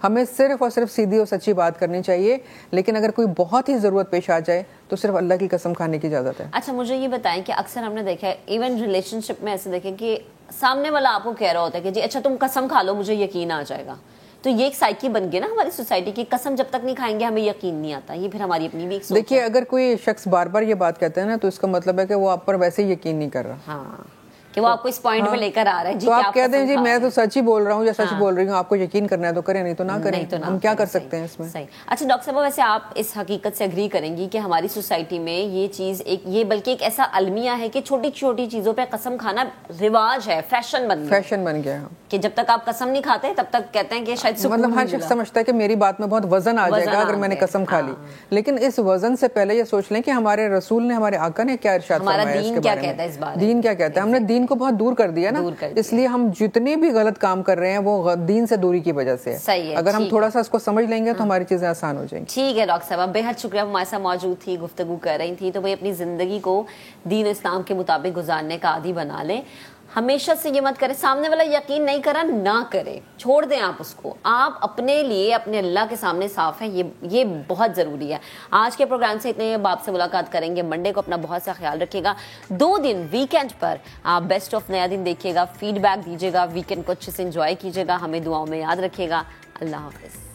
ہمیں صرف اور صرف سیدھی اور سچی بات کرنی چاہیے, لیکن اگر کوئی بہت ہی ضرورت پیش آ جائے تو صرف اللہ کی قسم کھانے کی اجازت ہے. اچھا مجھے یہ بتائیں کہ اکثر ہم نے دیکھا ہے ایون ریلیشن شپ میں ایسے دیکھیں کہ سامنے والا آپ کو کہہ رہا ہوتا ہے کہ جی اچھا تم قسم کھا لو مجھے یقین آ جائے گا. تو یہ ایک سائیکی بن گیا نا ہماری سوسائٹی کی, قسم جب تک نہیں کھائیں گے ہمیں یقین نہیں آتا. یہ پھر ہماری اپنی بھی ایک سوچ ہے. دیکھیے اگر کوئی شخص بار بار یہ بات کہتا ہے نا تو اس کا مطلب ہے کہ وہ آپ پر ویسے ہی یقین نہیں کر رہا. ہاں کہ وہ آپ کو اس پوائنٹ پہ لے کر آ رہا ہے تو آپ کہہ دیں جی میں تو سچ ہی بول رہا ہوں یا سچ بول رہی ہوں, آپ کو یقین کرنا ہے تو کریں, نہیں تو نہ کریں. ہم کیا کر سکتے ہیں اس میں؟ صحیح. اچھا ڈاکٹر صاحب ویسے آپ اس حقیقت سے اگری کریں گی کہ ہماری سوسائٹی میں یہ چیز یہ بلکہ ایک ایسا المیہ ہے کہ چھوٹی چھوٹی چیزوں پہ قسم کھانا رواج ہے, فیشن بن گیا کہ جب تک آپ قسم نہیں کھاتے تب تک کہتے ہیں کہ شاید مطلب ہر شخص سمجھتا ہے کہ میری بات میں بہت وزن آ جائے گا اگر میں نے قسم کھا لی. لیکن اس وزن سے پہلے یہ سوچ لیں کہ ہمارے رسول نے, ہمارے آقا نے کیا ارشاد فرمایا ہے اس کے بارے میں. دین کیا کہتا ہے؟ ہم نے دین کو بہت دور کر دیا نا, اس لیے ہم جتنے بھی غلط کام کر رہے ہیں وہ دین سے دوری کی وجہ سے ہے. اگر ہم تھوڑا سا اس کو سمجھ لیں گے تو ہماری چیزیں آسان ہو جائیں گی. ٹھیک ہے ڈاکٹر صاحب, بے حد شکریہ ہمارے ساتھ موجود تھی, گفتگو کر رہی تھی. تو بھائی اپنی زندگی کو دین اسلام کے مطابق گزارنے کا عادی بنا لیں. ہمیشہ سے یہ مت کریں سامنے والا یقین نہیں کرا نہ کرے, چھوڑ دیں آپ اس کو. آپ اپنے لیے اپنے اللہ کے سامنے صاف ہیں, یہ بہت ضروری ہے. آج کے پروگرام سے اتنے, آپ سے ملاقات کریں گے منڈے کو. اپنا بہت سا خیال رکھیے گا. 2 دن ویکینڈ پر آپ بیسٹ آف نیا دن دیکھیے گا, فیڈ بیک دیجیے گا, ویکینڈ کو اچھے سے انجوائے کیجیے گا. ہمیں دعاؤں میں یاد رکھیے گا. اللہ حافظ.